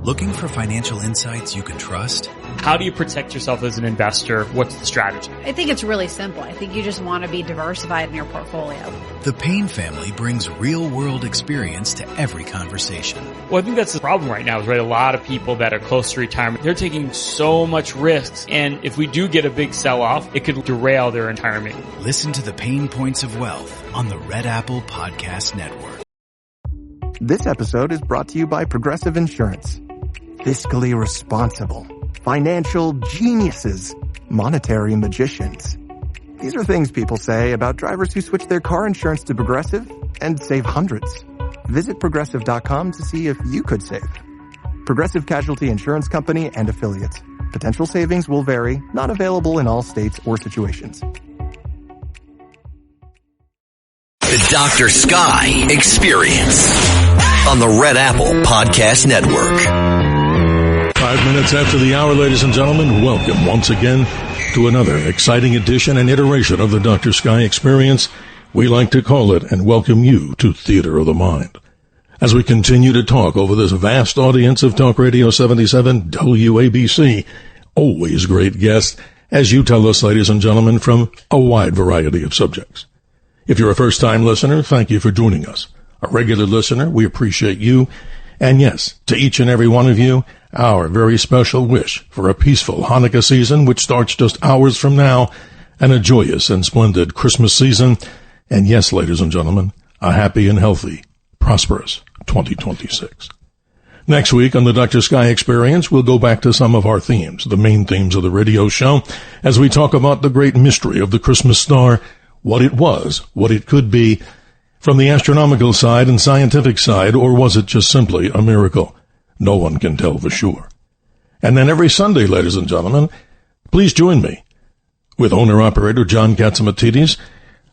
Looking for financial insights you can trust? How do you protect yourself as an investor? What's the strategy? I think it's really simple. I think you just want to be diversified in your portfolio. The Payne family brings real-world experience to every conversation. Well, I think that's the problem right now is, right, a lot of people that are close to retirement, they're taking so much risks. And if we do get a big sell-off, it could derail their retirement. Listen to the Pain Points of Wealth on the Red Apple Podcast Network. This episode is brought to you by Progressive Insurance. Fiscally responsible, financial geniuses, monetary magicians. These are things people say about drivers who switch their car insurance to Progressive and save hundreds. Visit Progressive.com to see if you could save. Progressive Casualty Insurance Company and Affiliates. Potential savings will vary, not available in all states or situations. The Dr. Sky Experience on the Red Apple Podcast Network. 5 minutes after the hour, ladies and gentlemen, welcome once again to another exciting edition and iteration of the Dr. Sky Experience. We like to call it, and welcome you to Theater of the Mind. As we continue to talk over this vast audience of Talk Radio 77 WABC, always great guests, as you tell us, ladies and gentlemen, from a wide variety of subjects. If you're a first-time listener, thank you for joining us. A regular listener, we appreciate you. And yes, to each and every one of you, our very special wish for a peaceful Hanukkah season, which starts just hours from now, and a joyous and splendid Christmas season. And yes, ladies and gentlemen, a happy and healthy, prosperous 2026. Next week on the Dr. Sky Experience, we'll go back to some of our themes, the main themes of the radio show, as we talk about the great mystery of the Christmas star, what it was, what it could be, from the astronomical side and scientific side, or was it just simply a miracle? No one can tell for sure. And then every Sunday, ladies and gentlemen, please join me with owner-operator John Catsimatidis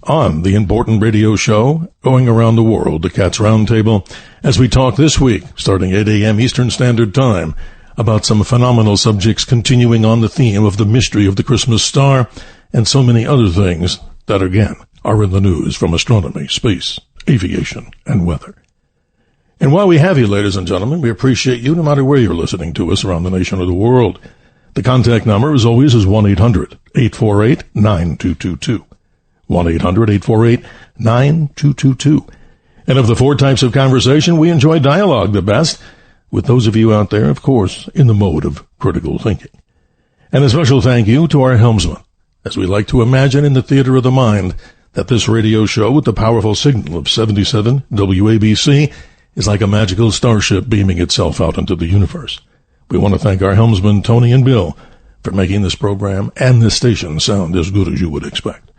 on the important radio show going around the world, the Cats Roundtable, as we talk this week, starting 8 a.m. Eastern Standard Time, about some phenomenal subjects continuing on the theme of the mystery of the Christmas star and so many other things that, again, are in the news from astronomy, space, aviation, and weather. And while we have you, ladies and gentlemen, we appreciate you no matter where you're listening to us around the nation or the world. The contact number, as always, is 1-800-848-9222. 1-800-848-9222. And of the four types of conversation, we enjoy dialogue the best, with those of you out there, of course, in the mode of critical thinking. And a special thank you to our helmsman, as we like to imagine in the theater of the mind that this radio show with the powerful signal of 77 WABC is like a magical starship beaming itself out into the universe. We want to thank our helmsmen, Tony and Bill, for making this program and this station sound as good as you would expect.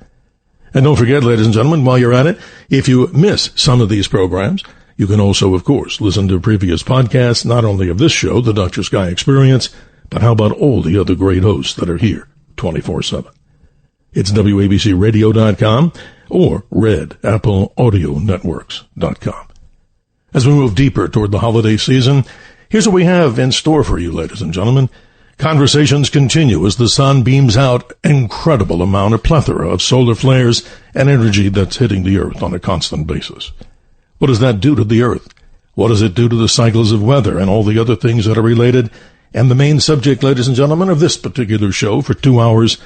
And don't forget, ladies and gentlemen, while you're at it, if you miss some of these programs, you can also, of course, listen to previous podcasts, not only of this show, the Dr. Sky Experience, but how about all the other great hosts that are here 24/7. It's WABCRadio.com or RedAppleAudioNetworks.com. As we move deeper toward the holiday season, here's what we have in store for you, ladies and gentlemen. Conversations continue as the sun beams out incredible amount, a plethora of solar flares and energy that's hitting the Earth on a constant basis. What does that do to the Earth? What does it do to the cycles of weather and all the other things that are related? And the main subject, ladies and gentlemen, of this particular show for 2 hours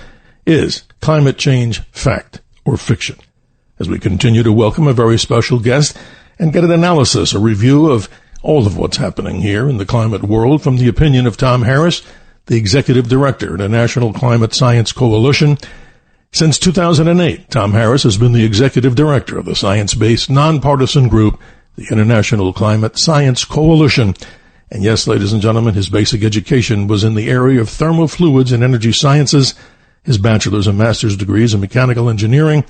is climate change, fact or fiction. As we continue to welcome a very special guest and get an analysis, a review of all of what's happening here in the climate world from the opinion of Tom Harris, the Executive Director at the National Climate Science Coalition. Since 2008, Tom Harris has been the Executive Director of the science-based nonpartisan group, the International Climate Science Coalition. And yes, ladies and gentlemen, his basic education was in the area of thermofluids and energy sciences, his bachelor's and master's degrees in mechanical engineering.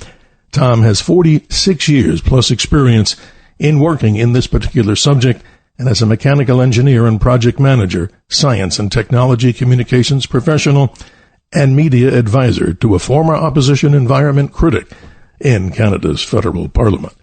Tom has 46 years plus experience in working in this particular subject, and as a mechanical engineer and project manager, science and technology communications professional, and media advisor to a former opposition environment critic in Canada's federal parliament.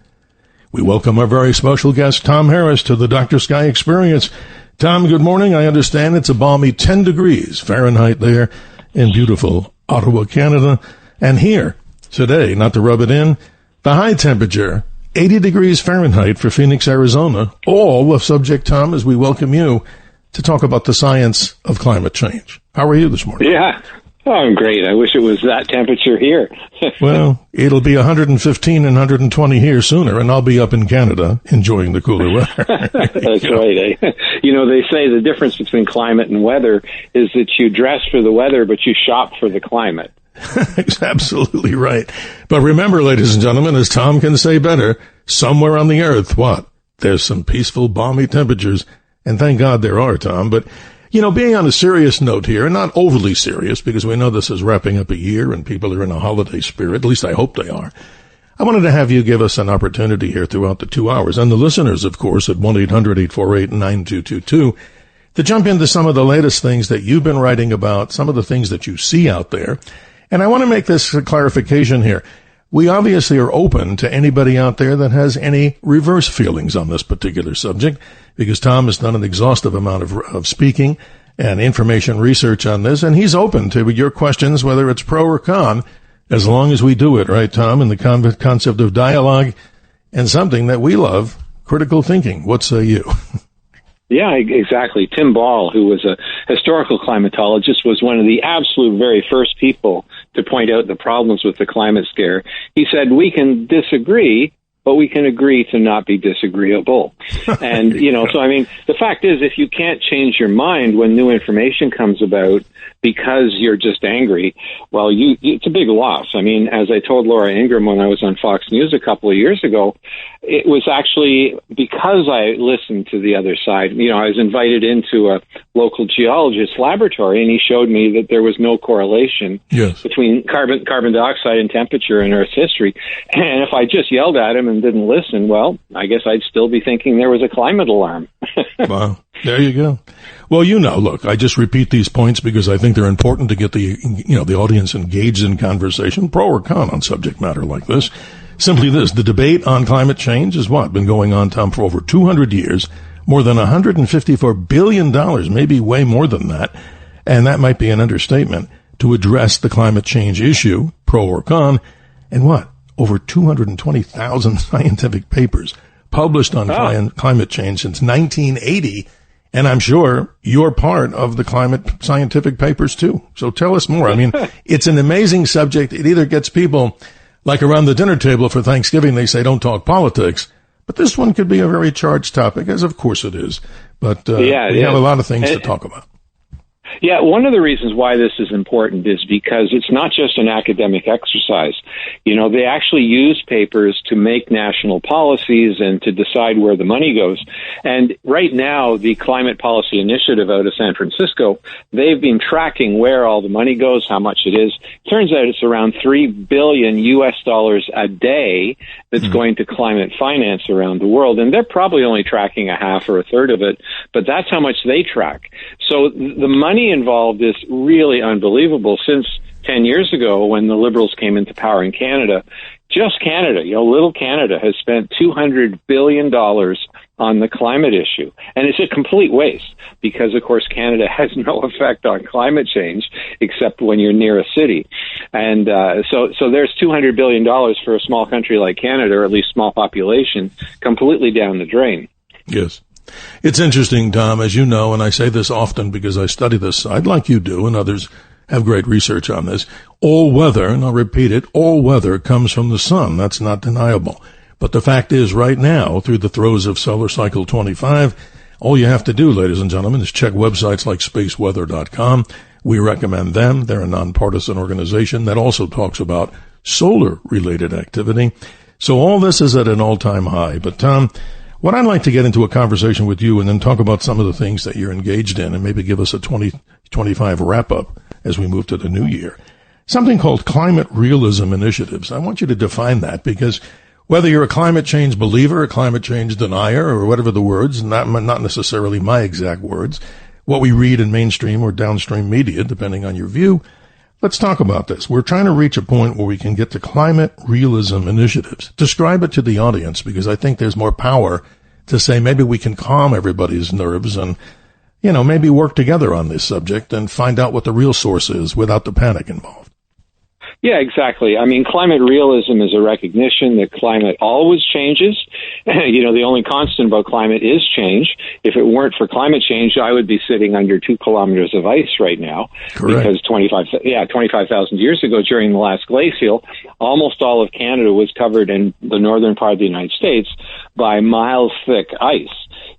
We welcome our very special guest, Tom Harris, to the Dr. Sky Experience. Tom, good morning. I understand it's a balmy 10 degrees Fahrenheit there in beautiful Ottawa, Canada. And here today, not to rub it in, the high temperature, 80 degrees Fahrenheit for Phoenix, Arizona. All of subject, Tom, as we welcome you to talk about the science of climate change. How are you this morning? Yeah. Oh, I'm great. I wish it was that temperature here. Well, it'll be 115 and 120 here sooner, and I'll be up in Canada enjoying the cooler weather. That's right. You know, they say the difference between climate and weather is that you dress for the weather, but you shop for the climate. That's absolutely right. But remember, ladies and gentlemen, as Tom can say better, somewhere on the earth, what? There's some peaceful, balmy temperatures. And thank God there are, Tom. But, you know, being on a serious note here, and not overly serious, because we know this is wrapping up a year and people are in a holiday spirit, at least I hope they are. I wanted to have you give us an opportunity here throughout the 2 hours, and the listeners, of course, at 1-800-848-9222, to jump into some of the latest things that you've been writing about, some of the things that you see out there. And I want to make this clarification here. We obviously are open to anybody out there that has any reverse feelings on this particular subject, because Tom has done an exhaustive amount of speaking and information research on this, and he's open to your questions, whether it's pro or con, as long as we do it, right, Tom, in the concept of dialogue and something that we love, critical thinking. What say you? Yeah, exactly. Tim Ball, who was a historical climatologist, was one of the absolute very first people to point out the problems with the climate scare. He said, we can disagree, but we can agree to not be disagreeable. And, you know, so I mean, the fact is, if you can't change your mind when new information comes about because you're just angry, well, it's a big loss. I mean, as I told Laura Ingraham when I was on Fox News a couple of years ago, it was actually because I listened to the other side. You know, I was invited into a local geologist's laboratory, and he showed me that there was no correlation between carbon dioxide and temperature in Earth's history. And if I just yelled at him and didn't listen, well, I guess I'd still be thinking there was a climate alarm. Wow. There you go. Well, you know, look, I just repeat these points because I think they're important to get the audience engaged in conversation, pro or con, on subject matter like this. Simply this, the debate on climate change is been going on, Tom, for over 200 years, more than $154 billion, maybe way more than that, and that might be an understatement, to address the climate change issue, pro or con, and over 220,000 scientific papers published on climate change since 1980. And I'm sure you're part of the climate scientific papers too. So tell us more. I mean, it's an amazing subject. It either gets people, like around the dinner table for Thanksgiving, they say don't talk politics. But this one could be a very charged topic, as of course it is. But we have a lot of things to talk about. Yeah, one of the reasons why this is important is because it's not just an academic exercise. You know, they actually use papers to make national policies and to decide where the money goes. And right now, the Climate Policy Initiative out of San Francisco, they've been tracking where all the money goes, how much it is. Turns out it's around $3 billion a day that's going to climate finance around the world. And they're probably only tracking a half or a third of it, but that's how much they track. So the money involved is really unbelievable. Since 10 years ago, when the Liberals came into power in Canada, just Canada, little Canada has spent $200 billion on the climate issue. And it's a complete waste because, of course, Canada has no effect on climate change except when you're near a city. And so there's $200 billion for a small country like Canada, or at least small population, completely down the drain. Yes. It's interesting, Tom, as you know, and I say this often because I study this side like you do, and others have great research on this. All weather, and I'll repeat it, all weather comes from the sun. That's not deniable. But the fact is, right now, through the throes of Solar Cycle 25, all you have to do, ladies and gentlemen, is check websites like spaceweather.com. We recommend them. They're a nonpartisan organization that also talks about solar-related activity. So all this is at an all-time high. But, Tom, what I'd like to get into a conversation with you and then talk about some of the things that you're engaged in and maybe give us a 2025 wrap-up as we move to the new year. Something called climate realism initiatives. I want you to define that because whether you're a climate change believer, a climate change denier, or whatever the words, not necessarily my exact words, what we read in mainstream or downstream media, depending on your view, let's talk about this. We're trying to reach a point where we can get to climate realism initiatives. Describe it to the audience because I think there's more power to say maybe we can calm everybody's nerves and, maybe work together on this subject and find out what the real source is without the panic involved. Yeah, exactly. I mean, climate realism is a recognition that climate always changes. The only constant about climate is change. If it weren't for climate change, I would be sitting under 2 kilometers of ice right now. Correct. Because 25,000 years ago, during the last glacial, almost all of Canada was covered in the northern part of the United States by miles thick ice.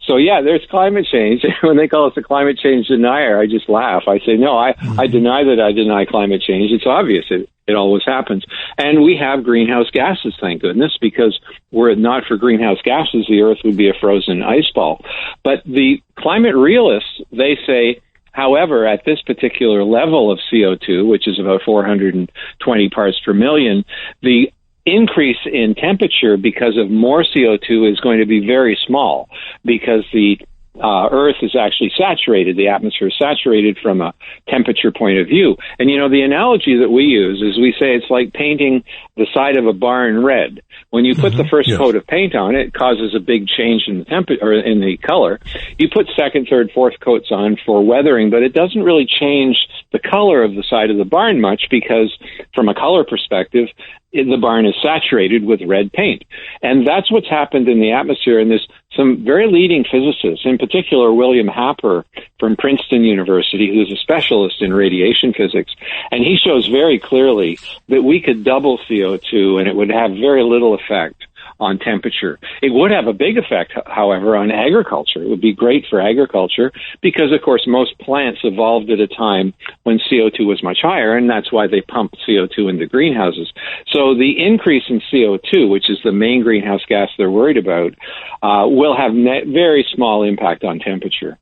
So, yeah, there's climate change. When they call us a climate change denier, I just laugh. I say, no, I deny that I deny climate change. It's obvious. It always happens. And we have greenhouse gases, thank goodness, because were it not for greenhouse gases, the Earth would be a frozen ice ball. But the climate realists, they say, however, at this particular level of CO2, which is about 420 parts per million, the increase in temperature because of more CO2 is going to be very small, because the Earth is actually saturated. The atmosphere is saturated from a temperature point of view. And, the analogy that we use is we say it's like painting the side of a barn red. When you put the first coat of paint on, it causes a big change in the temperature or in the color. You put second, third, fourth coats on for weathering, but it doesn't really change the color of the side of the barn much, because from a color perspective, the barn is saturated with red paint. And that's what's happened in the atmosphere. And there's some very leading physicists, in particular William Happer from Princeton University, who's a specialist in radiation physics. And he shows very clearly that we could double CO2 and it would have very little effect on temperature. It would have a big effect, however, on agriculture. It would be great for agriculture because, of course, most plants evolved at a time when CO2 was much higher, and that's why they pumped CO2 into greenhouses. So the increase in CO2, which is the main greenhouse gas they're worried about, will have very small impact on temperature.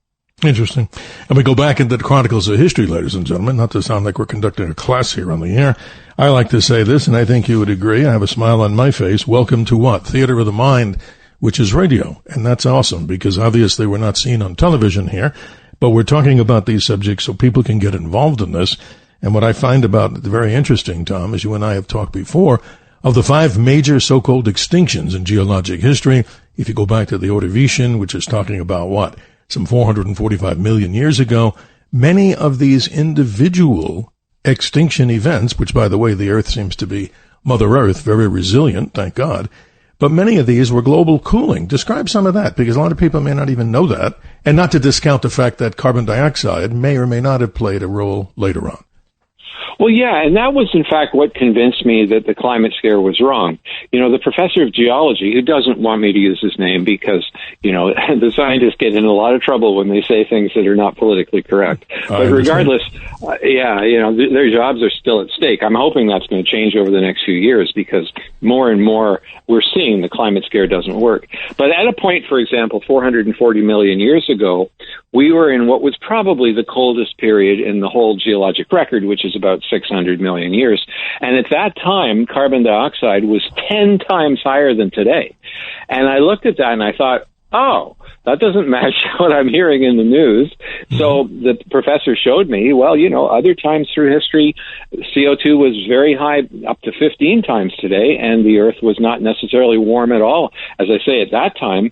Interesting. And we go back into the chronicles of history, ladies and gentlemen, not to sound like we're conducting a class here on the air. I like to say this, and I think you would agree. I have a smile on my face. Welcome to what? Theater of the Mind, which is radio. And that's awesome, because obviously we're not seen on television here, but we're talking about these subjects so people can get involved in this. And what I find about it very interesting, Tom, as you and I have talked before, of the 5 major so-called extinctions in geologic history, if you go back to the Ordovician, which is talking about what? Some 445 million years ago, many of these individual extinction events, which, by the way, the Earth seems to be Mother Earth, very resilient, thank God, but many of these were global cooling. Describe some of that, because a lot of people may not even know that, and not to discount the fact that carbon dioxide may or may not have played a role later on. Well, yeah, and that was, in fact, what convinced me that the climate scare was wrong. The professor of geology, who doesn't want me to use his name because, the scientists get in a lot of trouble when they say things that are not politically correct. But regardless, their jobs are still at stake. I'm hoping that's going to change over the next few years, because more and more we're seeing the climate scare doesn't work. But at a point, for example, 440 million years ago, we were in what was probably the coldest period in the whole geologic record, which is about 600 million years. And at that time, carbon dioxide was 10 times higher than today. And I looked at that and I thought, oh, that doesn't match what I'm hearing in the news. So the professor showed me, other times through history, CO2 was very high, up to 15 times today, and the Earth was not necessarily warm at all. As I say, at that time,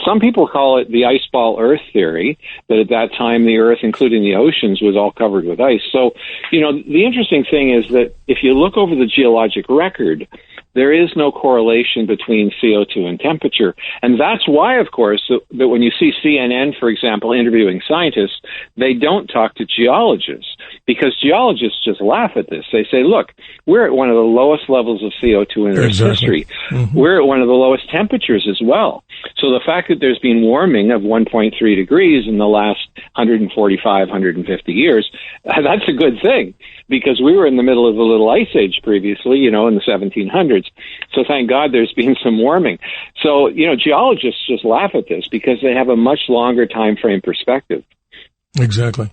some people call it the ice ball Earth theory, that at that time the Earth, including the oceans, was all covered with ice. So, the interesting thing is that if you look over the geologic record, there is no correlation between CO2 and temperature. And that's why, of course, that when you see CNN, for example, interviewing scientists, they don't talk to geologists, because geologists just laugh at this. They say, look, we're at one of the lowest levels of CO2 in Earth's history. We're at one of the lowest temperatures as well. So the fact that there's been warming of 1.3 degrees in the last 145, 150 years, that's a good thing, because we were in the middle of a little ice age previously, in the 1700s. So thank God there's been some warming. So, geologists just laugh at this because they have a much longer time frame perspective. Exactly.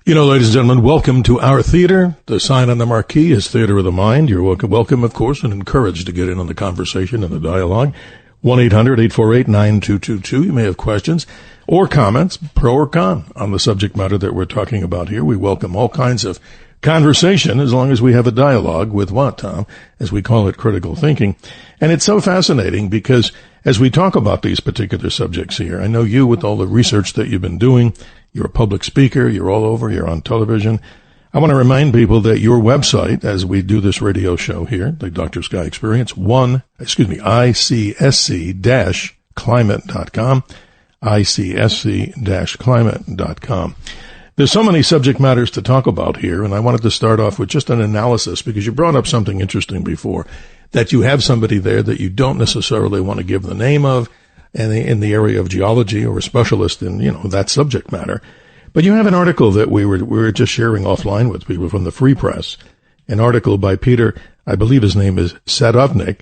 Ladies and gentlemen, welcome to our theater. The sign on the marquee is Theater of the Mind. You're welcome, of course, and encouraged to get in on the conversation and the dialogue. 1-800-848-9222. You may have questions or comments, pro or con, on the subject matter that we're talking about here. We welcome all kinds of conversation as long as we have a dialogue with what, Tom? As we call it, critical thinking. And it's so fascinating because as we talk about these particular subjects here, I know you, with all the research that you've been doing, you're a public speaker, you're all over, you're on television. I want to remind people that your website, as we do this radio show here, the Dr. Sky Experience, ICSC-climate.com, ICSC-climate.com. There's so many subject matters to talk about here, and I wanted to start off with just an analysis, because you brought up something interesting before, that you have somebody there that you don't necessarily want to give the name of, and in the area of geology, or a specialist in, that subject matter. But you have an article that we were just sharing offline with people from the Free Press, an article by Peter, I believe his name is Sadovnik,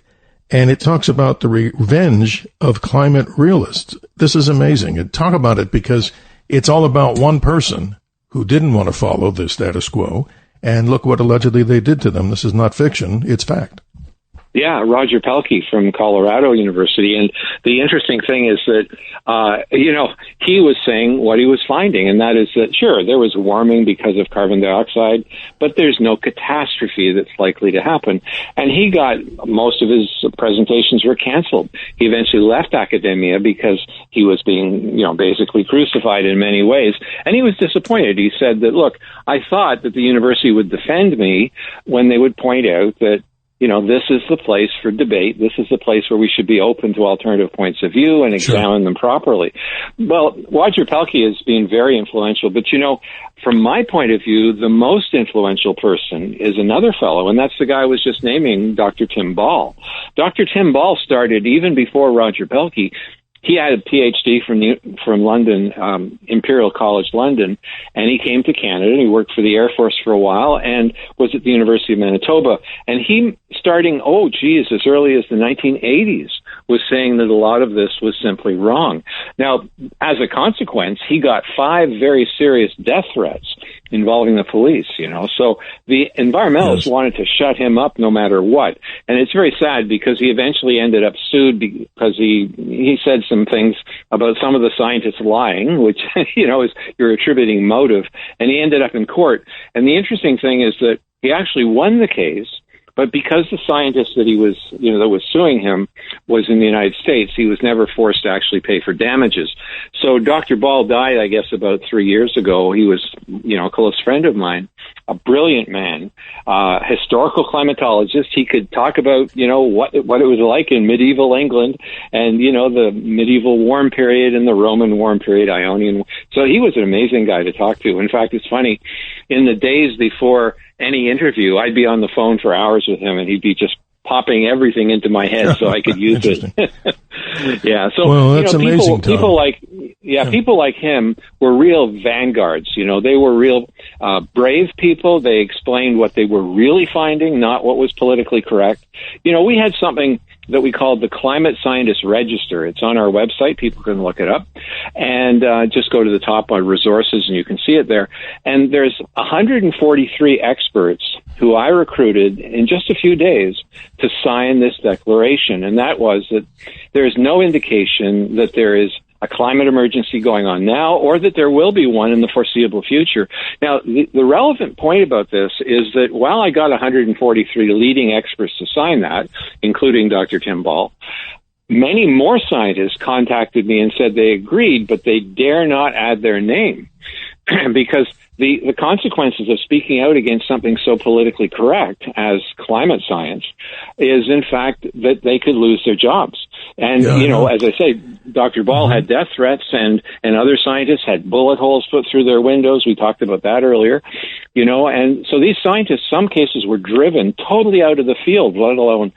and it talks about the revenge of climate realists. This is amazing. And talk about it, because it's all about one person who didn't want to follow the status quo, and look what allegedly they did to them. This is not fiction, it's fact. Yeah, Roger Pelkey from Colorado University. And the interesting thing is that, he was saying what he was finding, and that is that, sure, there was warming because of carbon dioxide, but there's no catastrophe that's likely to happen. And he got most of his presentations were canceled. He eventually left academia because he was being, basically crucified in many ways. And he was disappointed. He said that, look, I thought that the university would defend me when they would point out that, this is the place for debate. This is the place where we should be open to alternative points of view and examine them properly. Well, Roger Pelkey has been very influential, but from my point of view, the most influential person is another fellow, and that's the guy I was just naming, Dr. Tim Ball. Dr. Tim Ball started even before Roger Pelkey. He had a PhD from London, Imperial College London, and he came to Canada. He worked for the Air Force for a while and was at the University of Manitoba. And he, starting, as early as the 1980s, was saying that a lot of this was simply wrong. Now, as a consequence, he got 5 very serious death threats involving the police, So the environmentalists wanted to shut him up no matter what. And it's very sad, because he eventually ended up sued because he said some things about some of the scientists lying, which, is you're attributing motive. And he ended up in court. And the interesting thing is that he actually won the case. But because the scientist that he was, that was suing him was in the United States, he was never forced to actually pay for damages. So Dr. Ball died, I guess, about 3 years ago. He was, a close friend of mine, a brilliant man, historical climatologist. He could talk about, what it was like in medieval England and, the medieval warm period and the Roman warm period, Ionian. So he was an amazing guy to talk to. In fact, it's funny, in the days before any interview, I'd be on the phone for hours with him, and he'd be just popping everything into my head so I could use it. Yeah. So, well, that's amazing, people like him were real vanguards. They were real brave people. They explained what they were really finding, not what was politically correct. We had something that we called the Climate Scientist Register. It's on our website. People can look it up. And just go to the top on resources and you can see it there. And there's 143 experts who I recruited in just a few days to sign this declaration. And that was that there is no indication that there is a climate emergency going on now, or that there will be one in the foreseeable future. Now, the relevant point about this is that while I got 143 leading experts to sign that, including Dr. Tim Ball, many more scientists contacted me and said they agreed, but they dare not add their name because the consequences of speaking out against something so politically correct as climate science is, in fact, that they could lose their jobs. And, as I say, Dr. Ball had death threats and other scientists had bullet holes put through their windows. We talked about that earlier, and so these scientists, some cases were driven totally out of the field, let alone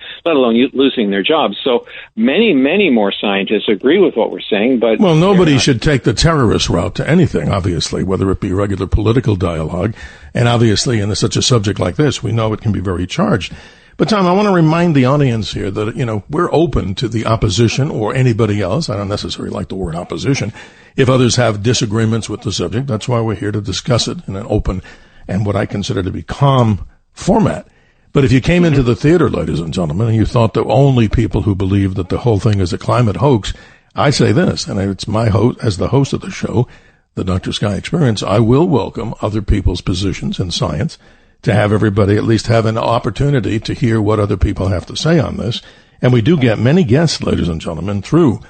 losing their jobs. So many, many more scientists agree with what we're saying, but... Well, nobody should take the terrorist route to anything, obviously, whether it be regular political dialogue. And obviously, in such a subject like this, we know it can be very charged. But, Tom, I want to remind the audience here that, we're open to the opposition or anybody else. I don't necessarily like the word opposition. If others have disagreements with the subject, that's why we're here to discuss it in an open and what I consider to be calm format. But if you came into the theater, ladies and gentlemen, and you thought that only people who believe that the whole thing is a climate hoax, I say this, and it's my host, as the host of the show, the Dr. Sky Experience, I will welcome other people's positions in science to have everybody at least have an opportunity to hear what other people have to say on this. And we do get many guests, ladies and gentlemen, through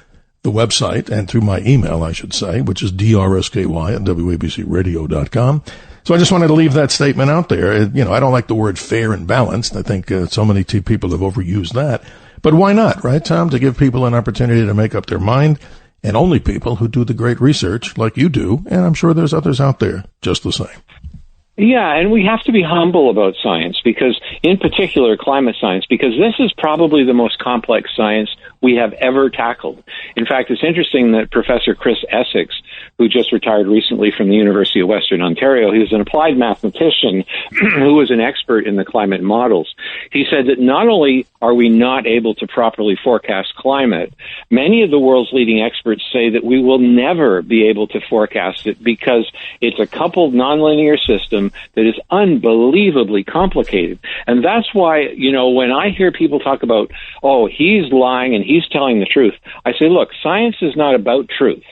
the website and through my email, I should say, which is drsky@wabcradio.com. So I just wanted to leave that statement out there. You know, I don't like the word fair and balanced. I think so many people have overused that. But why not, right, Tom, to give people an opportunity to make up their mind, and only people who do the great research like you do, and I'm sure there's others out there just the same. Yeah, and we have to be humble about science, because, in particular, climate science, because this is probably the most complex science we have ever tackled. In fact, it's interesting that Professor Chris Essex, who just retired recently from the University of Western Ontario, he was an applied mathematician who was an expert in the climate models. He said that not only are we not able to properly forecast climate, many of the world's leading experts say that we will never be able to forecast it because it's a coupled nonlinear system that is unbelievably complicated. And that's why, you know, when I hear people talk about, oh, he's lying and he's telling the truth, I say, look, science is not about truth.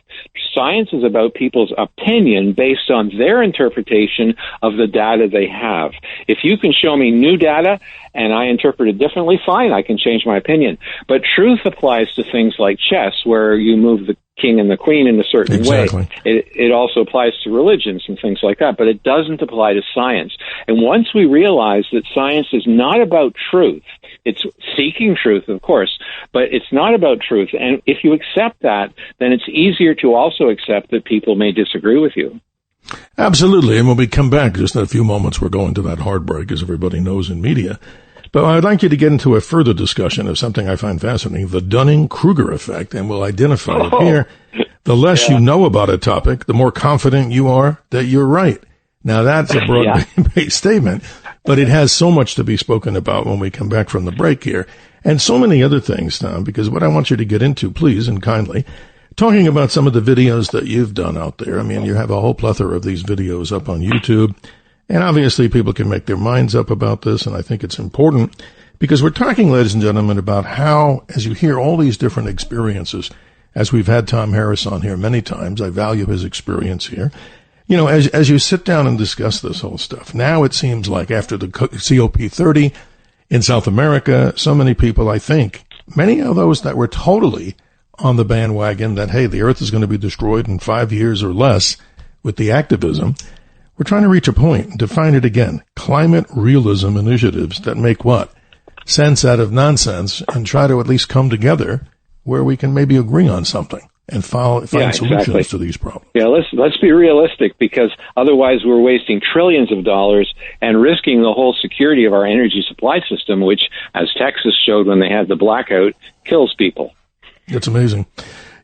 Science is about people's opinion based on their interpretation of the data they have. If you can show me new data and I interpret it differently, fine, I can change my opinion. But truth applies to things like chess, where you move the king and the queen in a certain way. It also applies to religions and things like that, but it doesn't apply to science. And once we realize that science is not about truth, it's seeking truth, of course, but it's not about truth. And if you accept that, then it's easier to also accept that people may disagree with you. Absolutely. And when we come back, just in a few moments, we're going to that hard break, as everybody knows in media. But I'd like you to get into a further discussion of something I find fascinating, the Dunning-Kruger effect, and we'll identify it here. The less you know about a topic, the more confident you are that you're right. Now, that's a broad-based statement, but it has so much to be spoken about when we come back from the break here, and so many other things, Tom, because what I want you to get into, please and kindly, talking about some of the videos that you've done out there. I mean, you have a whole plethora of these videos up on YouTube, and obviously people can make their minds up about this, and I think it's important because we're talking, ladies and gentlemen, about how, as you hear all these different experiences, as we've had Tom Harris on here many times, I value his experience here. You know, as you sit down and discuss this whole stuff, now it seems like after the COP30 in South America, so many people, I think, many of those that were totally on the bandwagon that, hey, the earth is going to be destroyed in 5 years or less with the activism, we're trying to reach a point and define it again. Climate realism initiatives that make what? Sense out of nonsense, and try to at least come together where we can maybe agree on something and find solutions to these problems. Yeah, let's be realistic, because otherwise we're wasting trillions of dollars and risking the whole security of our energy supply system, which, as Texas showed when they had the blackout, kills people. It's amazing.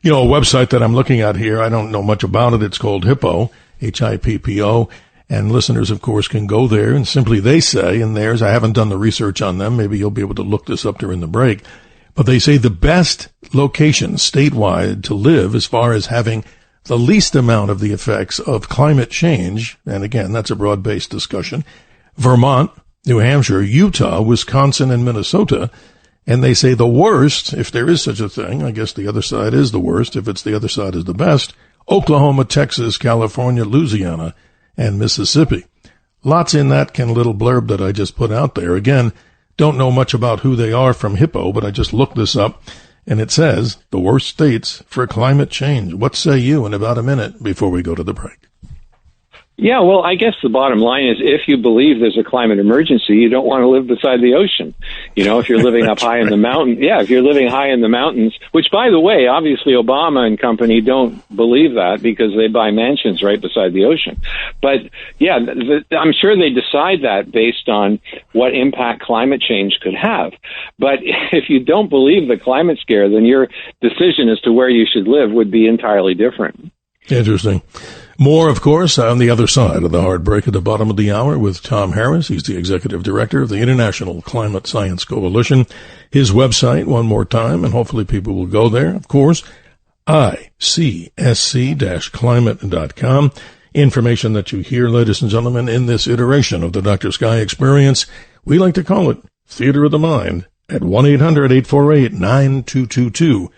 You know, a website that I'm looking at here, I don't know much about it. It's called HIPPO, HIPPO, and listeners, of course, can go there, and simply they say in theirs, I haven't done the research on them, maybe you'll be able to look this up during the break, but they say the best locations statewide to live as far as having the least amount of the effects of climate change, and again, that's a broad-based discussion, Vermont, New Hampshire, Utah, Wisconsin, and Minnesota. And they say the worst, if there is such a thing, I guess the other side is the worst, if it's the other side is the best, Oklahoma, Texas, California, Louisiana, and Mississippi. Lots in that little blurb that I just put out there. Again, don't know much about who they are from HIPPO, but I just looked this up, and it says the worst states for climate change. What say you in about a minute before we go to the break? Yeah, well, I guess the bottom line is, if you believe there's a climate emergency, you don't want to live beside the ocean. You know, if you're living up high in the mountain, if you're living high in the mountains, which, by the way, obviously Obama and company don't believe that because they buy mansions right beside the ocean. But yeah, I'm sure they decide that based on what impact climate change could have. But if you don't believe the climate scare, then your decision as to where you should live would be entirely different. Interesting. More, of course, on the other side of the hard break at the bottom of the hour with Tom Harris. He's the executive director of the International Climate Science Coalition. His website, one more time, and hopefully people will go there, of course, icsc-climate.com. Information that you hear, ladies and gentlemen, in this iteration of the Dr. Sky Experience. We like to call it Theater of the Mind at 1-800-848-9222.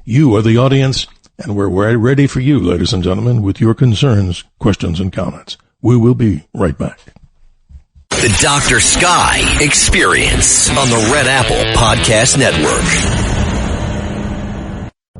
You are the audience, and we're ready for you, ladies and gentlemen, with your concerns, questions, and comments. We will be right back. The Dr. Sky Experience on the Red Apple Podcast Network.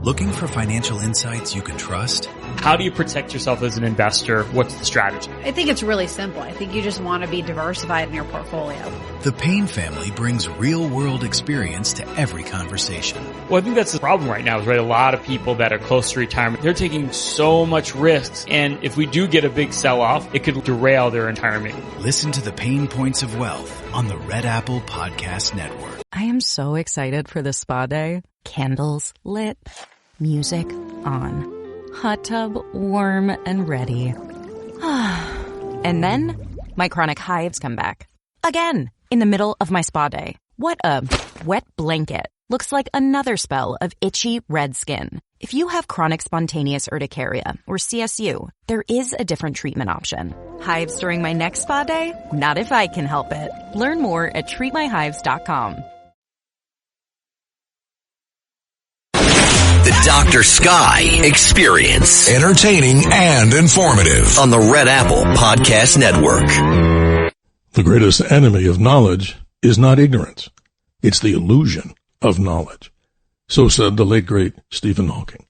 Looking for financial insights you can trust? How do you protect yourself as an investor? What's the strategy? I think it's really simple. I think you just want to be diversified in your portfolio. The Payne family brings real-world experience to every conversation. Well, I think that's the problem right now is, right, a lot of people that are close to retirement, they're taking so much risks. And if we do get a big sell-off, it could derail their retirement. Listen to the Payne Points of Wealth on the Red Apple Podcast Network. I am so excited for this spa day. Candles lit, music on, hot tub warm and ready. And then my chronic hives come back. Again, in the middle of my spa day. What a wet blanket. Looks like another spell of itchy red skin. If you have chronic spontaneous urticaria or CSU, there is a different treatment option. Hives during my next spa day? Not if I can help it. Learn more at treatmyhives.com. The Dr. Sky Experience. Entertaining and informative. On the Red Apple Podcast Network. The greatest enemy of knowledge is not ignorance. It's the illusion of knowledge. So said the late, great Stephen Hawking.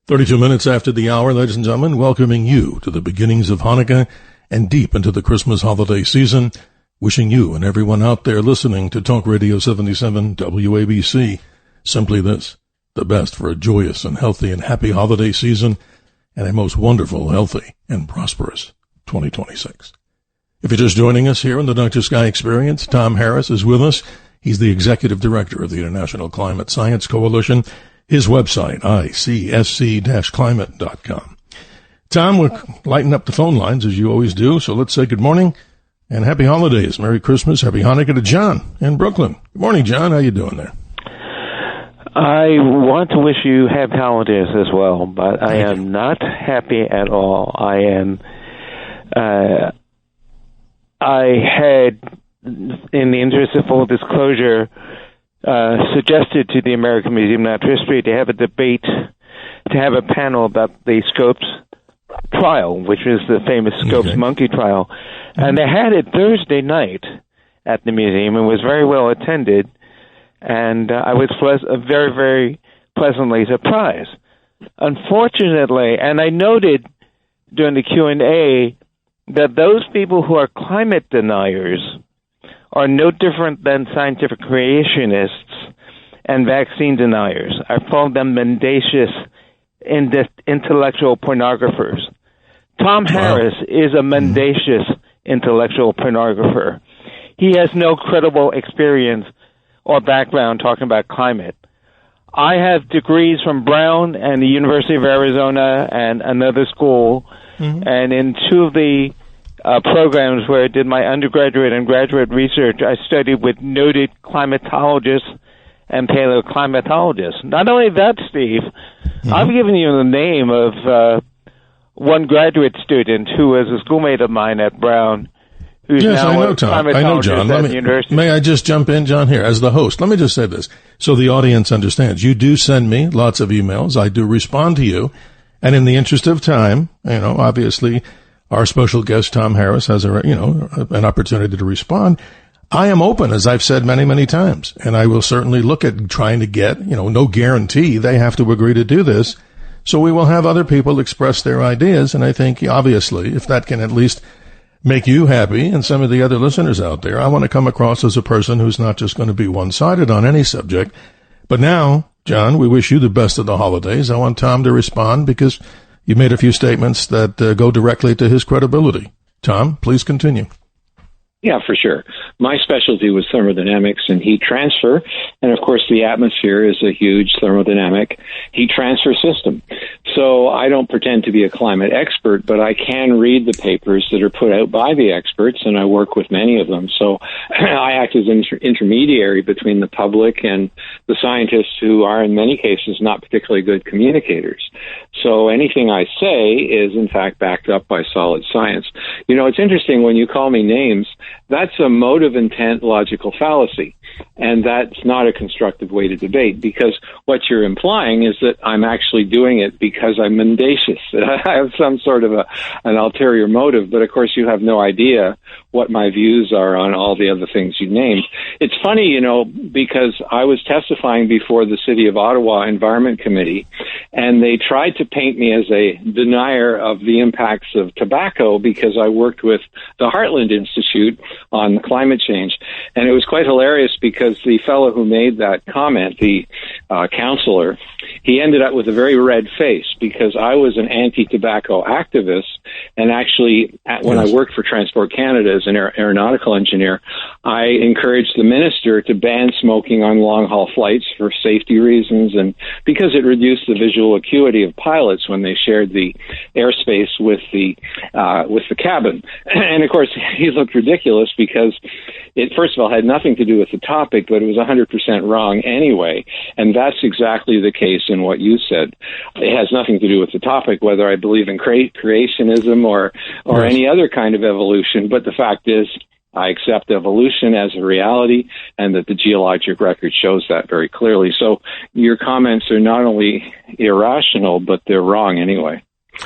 32 minutes after the hour, ladies and gentlemen, welcoming you to the beginnings of Hanukkah and deep into the Christmas holiday season. Wishing you and everyone out there listening to Talk Radio 77 WABC simply this: the best for a joyous and healthy and happy holiday season and a most wonderful, healthy, and prosperous 2026. If you're just joining us here on the Dr. Sky Experience, Tom Harris is with us. He's the Executive Director of the International Climate Science Coalition. His website, icsc-climate.com. Tom, we're lighting up the phone lines as you always do, so let's say good morning and happy holidays. Merry Christmas, happy Hanukkah to John in Brooklyn. Good morning, John. How you doing there? I want to wish you happy holidays as well, but I am not happy at all. I had, in the interest of full disclosure, suggested to the American Museum of Natural History to have a debate, to have a panel about the Scopes trial, which is the famous Scopes monkey trial. And they had it Thursday night at the museum and was very well attended. And I was very, very pleasantly surprised. Unfortunately, and I noted during the Q&A that those people who are climate deniers are no different than scientific creationists and vaccine deniers. I call them mendacious intellectual pornographers. Tom Harris is a mendacious intellectual pornographer. He has no credible experience or background talking about climate. I have degrees from Brown and the University of Arizona and another school, and in two of the programs where I did my undergraduate and graduate research, I studied with noted climatologists and paleoclimatologists. Not only that, Steve, I've given you the name of one graduate student who was a schoolmate of mine at Brown. Yes, I know, Tom. I know, John. May I just jump in, John, here, as the host? Let me just say this so the audience understands. You do send me lots of emails. I do respond to you. And in the interest of time, obviously, our special guest, Tom Harris, has an opportunity to respond. I am open, as I've said many, many times, and I will certainly look at trying to get, no guarantee they have to agree to do this. So we will have other people express their ideas. And I think, obviously, if that can at least make you happy and some of the other listeners out there, I want to come across as a person who's not just going to be one-sided on any subject. But now, John, we wish you the best of the holidays. I want Tom to respond because you made a few statements that go directly to his credibility. Tom, please continue. Yeah, for sure. My specialty was thermodynamics and heat transfer. And of course, the atmosphere is a huge thermodynamic heat transfer system. So I don't pretend to be a climate expert, but I can read the papers that are put out by the experts, and I work with many of them. So I act as an intermediary between the public and the scientists who are, in many cases, not particularly good communicators. So anything I say is, in fact, backed up by solid science. It's interesting when you call me names, that's a motive intent logical fallacy. And that's not a constructive way to debate, because what you're implying is that I'm actually doing it because I'm mendacious. I have some sort of an ulterior motive, but of course you have no idea what my views are on all the other things you named. It's funny, because I was testifying before the City of Ottawa Environment Committee, and they tried to paint me as a denier of the impacts of tobacco because I worked with the Heartland Institute on climate change. And it was quite hilarious because the fellow who made that comment, the counselor, he ended up with a very red face because I was an anti-tobacco activist. And actually, when I worked for Transport Canada as an aeronautical engineer, I encouraged the minister to ban smoking on long-haul flights for safety reasons and because it reduced the visual acuity of pilots when they shared the airspace with the cabin. And of course, he looked ridiculous because it, first of all, had nothing to do with the topic, but it was 100% wrong anyway. And that's exactly the case in what you said. It has nothing to do with the topic, whether I believe in creationism or any other kind of evolution. But the fact is, I accept evolution as a reality, and that the geologic record shows that very clearly. So your comments are not only irrational, but they're wrong anyway.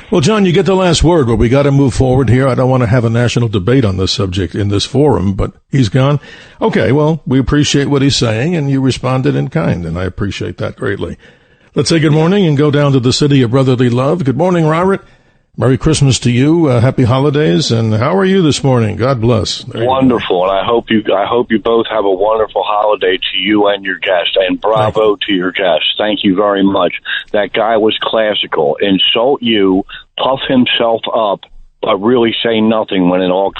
Well, John, you get the last word, but we got to move forward here. I don't want to have a national debate on this subject in this forum, but he's gone. Okay, well, we appreciate what he's saying, and you responded in kind, and I appreciate that greatly. Let's say good morning and go down to the city of brotherly love. Good morning, Robert. Merry Christmas to you. Happy holidays. And how are you this morning? God bless. Wonderful. And I hope you both have a wonderful holiday to you and your guest. And bravo to your guest. Thank you very much. That guy was classical. Insult you, puff himself up, but really say nothing when it all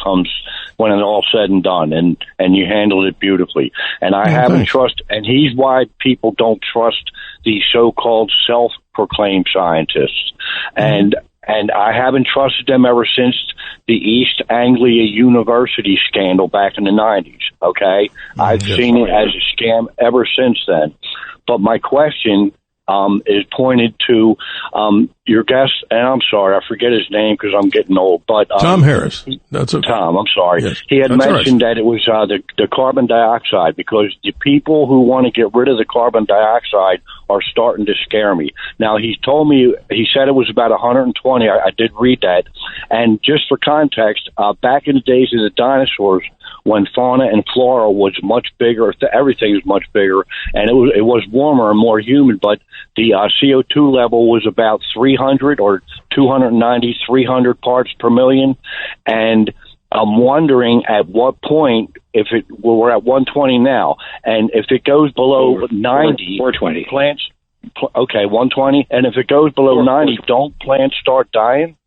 said and done. And you handled it beautifully. And I haven't trust, and he's why people don't trust these so-called self-proclaimed scientists. And I haven't trusted them ever since the East Anglia University scandal back in the 90s, okay? I've seen it as a scam ever since then. But my question is pointed to your guest, and I'm sorry, I forget his name because I'm getting old. But Tom Harris. That's okay. Tom, I'm sorry. Yes. He had mentioned that it was the carbon dioxide, because the people who want to get rid of the carbon dioxide are starting to scare me. Now, he said it was about 120. I did read that. And just for context, back in the days of the dinosaurs, when fauna and flora was much bigger, everything was much bigger, and it was warmer and more humid, but the CO2 level was about 300 or 290, 300 parts per million. And I'm wondering at what point, we're at 120 now, and if it goes below 90, 420 plants, okay, 120, and if it goes below 90, don't plants start dying?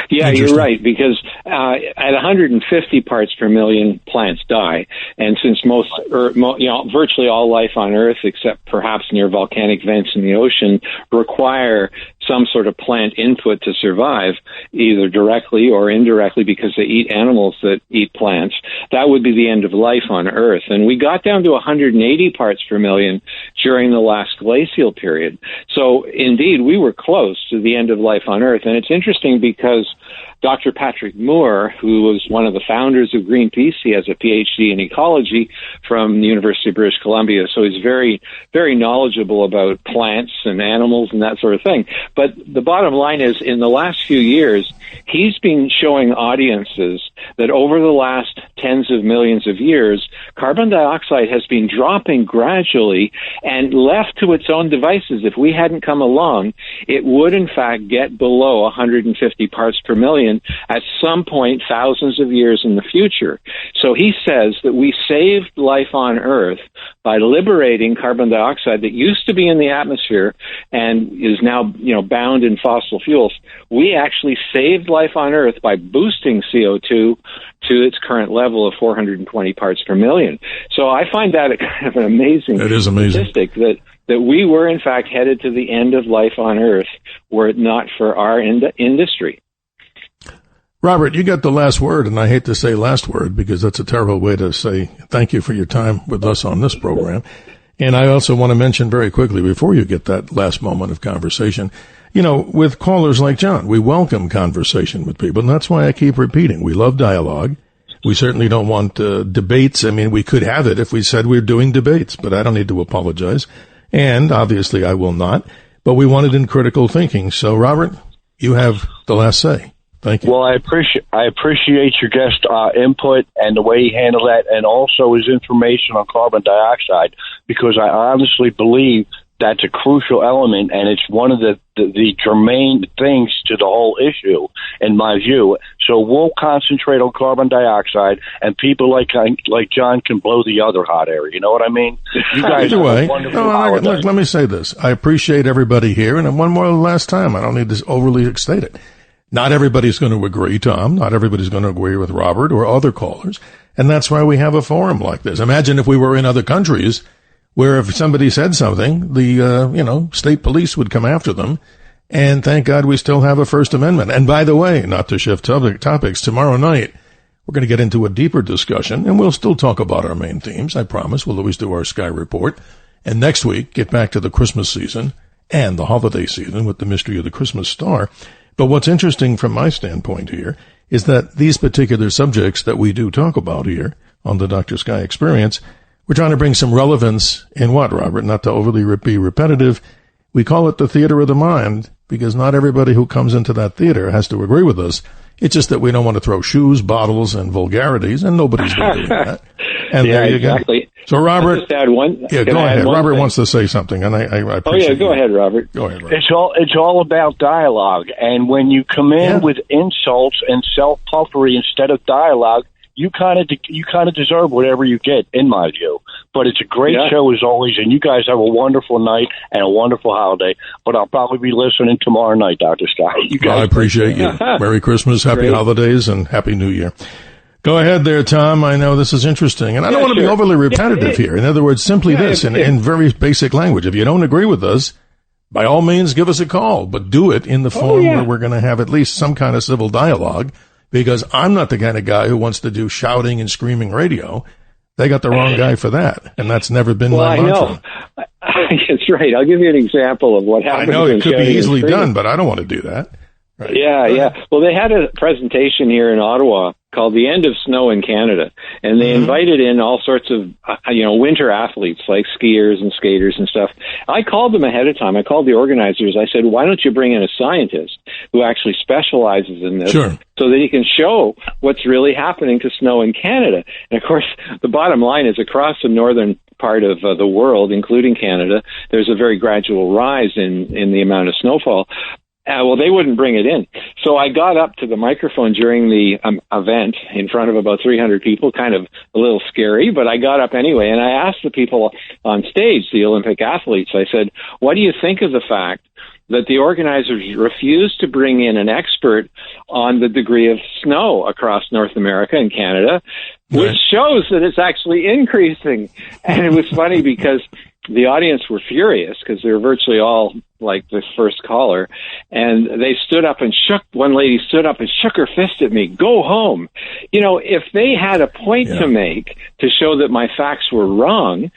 Yeah, you're right, because at 150 parts per million, plants die. And since virtually all life on Earth, except perhaps near volcanic vents in the ocean, require some sort of plant input to survive, either directly or indirectly because they eat animals that eat plants, that would be the end of life on Earth. And we got down to 180 parts per million during the last glacial period. So, indeed, we were close to the end of life on Earth. And it's interesting because Dr. Patrick Moore, who was one of the founders of Greenpeace, he has a PhD in ecology from the University of British Columbia, so he's very, very knowledgeable about plants and animals and that sort of thing. But the bottom line is, in the last few years, he's been showing audiences that over the last tens of millions of years, carbon dioxide has been dropping gradually, and left to its own devices, if we hadn't come along, it would in fact get below 150 parts per million at some point thousands of years in the future. So he says that we saved life on Earth by liberating carbon dioxide that used to be in the atmosphere and is now, bound in fossil fuels. We actually saved life on Earth by boosting CO2 to its current level of 420 parts per million. So I find that kind of an amazing statistic that we were in fact headed to the end of life on Earth were it not for our industry. Robert, you got the last word, and I hate to say last word because that's a terrible way to say thank you for your time with us on this program. And I also want to mention very quickly before you get that last moment of conversation, with callers like John, we welcome conversation with people, and that's why I keep repeating. We love dialogue. We certainly don't want debates. I mean, we could have it if we said we're doing debates, but I don't need to apologize. And obviously I will not, but we want it in critical thinking. So, Robert, you have the last say. Thank you. Well, I appreciate your guest input and the way he handled that, and also his information on carbon dioxide, because I honestly believe that's a crucial element, and it's one of the germane things to the whole issue, in my view. So we'll concentrate on carbon dioxide, and people like John can blow the other hot air. You know what I mean? You guys Either way, look, let me say this. I appreciate everybody here, and one more last time. I don't need to overly state it. Not everybody's going to agree, Tom. Not everybody's going to agree with Robert or other callers, and that's why we have a forum like this. Imagine if we were in other countries, where if somebody said something, the, state police would come after them. And thank God we still have a First Amendment. And by the way, not to shift topics, tomorrow night, we're going to get into a deeper discussion, and we'll still talk about our main themes. I promise we'll always do our Sky Report. And next week, get back to the Christmas season and the holiday season with the mystery of the Christmas star. But what's interesting from my standpoint here is that these particular subjects that we do talk about here on the Dr. Sky Experience, we're trying to bring some relevance in what, Robert? Not to overly be repetitive. We call it the theater of the mind because not everybody who comes into that theater has to agree with us. It's just that we don't want to throw shoes, bottles, and vulgarities, and nobody's been doing that. And yeah, there you exactly. go. So, Robert, I'll just add one. Yeah, go ahead. Robert wants to say something, and I appreciate Oh, yeah, go ahead, Robert. Go ahead, Robert. It's all about dialogue, and when you come in with insults and self-puffery instead of dialogue, you kind of deserve whatever you get, in my view. But it's a great show as always, and you guys have a wonderful night and a wonderful holiday. But I'll probably be listening tomorrow night, Dr. Scott. You guys, I appreciate you. Merry Christmas, Happy Holidays, and Happy New Year. Go ahead there, Tom. I know this is interesting, and I don't want to be overly repetitive here. In other words, simply this, in very basic language. If you don't agree with us, by all means, give us a call, but do it in the form where we're going to have at least some kind of civil dialogue. Because I'm not the kind of guy who wants to do shouting and screaming radio. They got the wrong guy for that, and that's never been my mantra. That's right. I'll give you an example of what happened. I know it could be easily done, but I don't want to do that. Right. Yeah. Well, they had a presentation here in Ottawa called The End of Snow in Canada, and they invited in all sorts of, winter athletes like skiers and skaters and stuff. I called them ahead of time. I called the organizers. I said, why don't you bring in a scientist who actually specializes in this so that he can show what's really happening to snow in Canada? And, of course, the bottom line is across the northern part of the world, including Canada, there's a very gradual rise in the amount of snowfall. Well, they wouldn't bring it in. So I got up to the microphone during the event in front of about 300 people, kind of a little scary, but I got up anyway. And I asked the people on stage, the Olympic athletes, I said, what do you think of the fact that the organizers refused to bring in an expert on the degree of snow across North America and Canada, which shows that it's actually increasing? And it was funny because the audience were furious because they were virtually all like this first caller, and they stood up and one lady stood up and shook her fist at me, go home. If they had a point to make to show that my facts were wrong,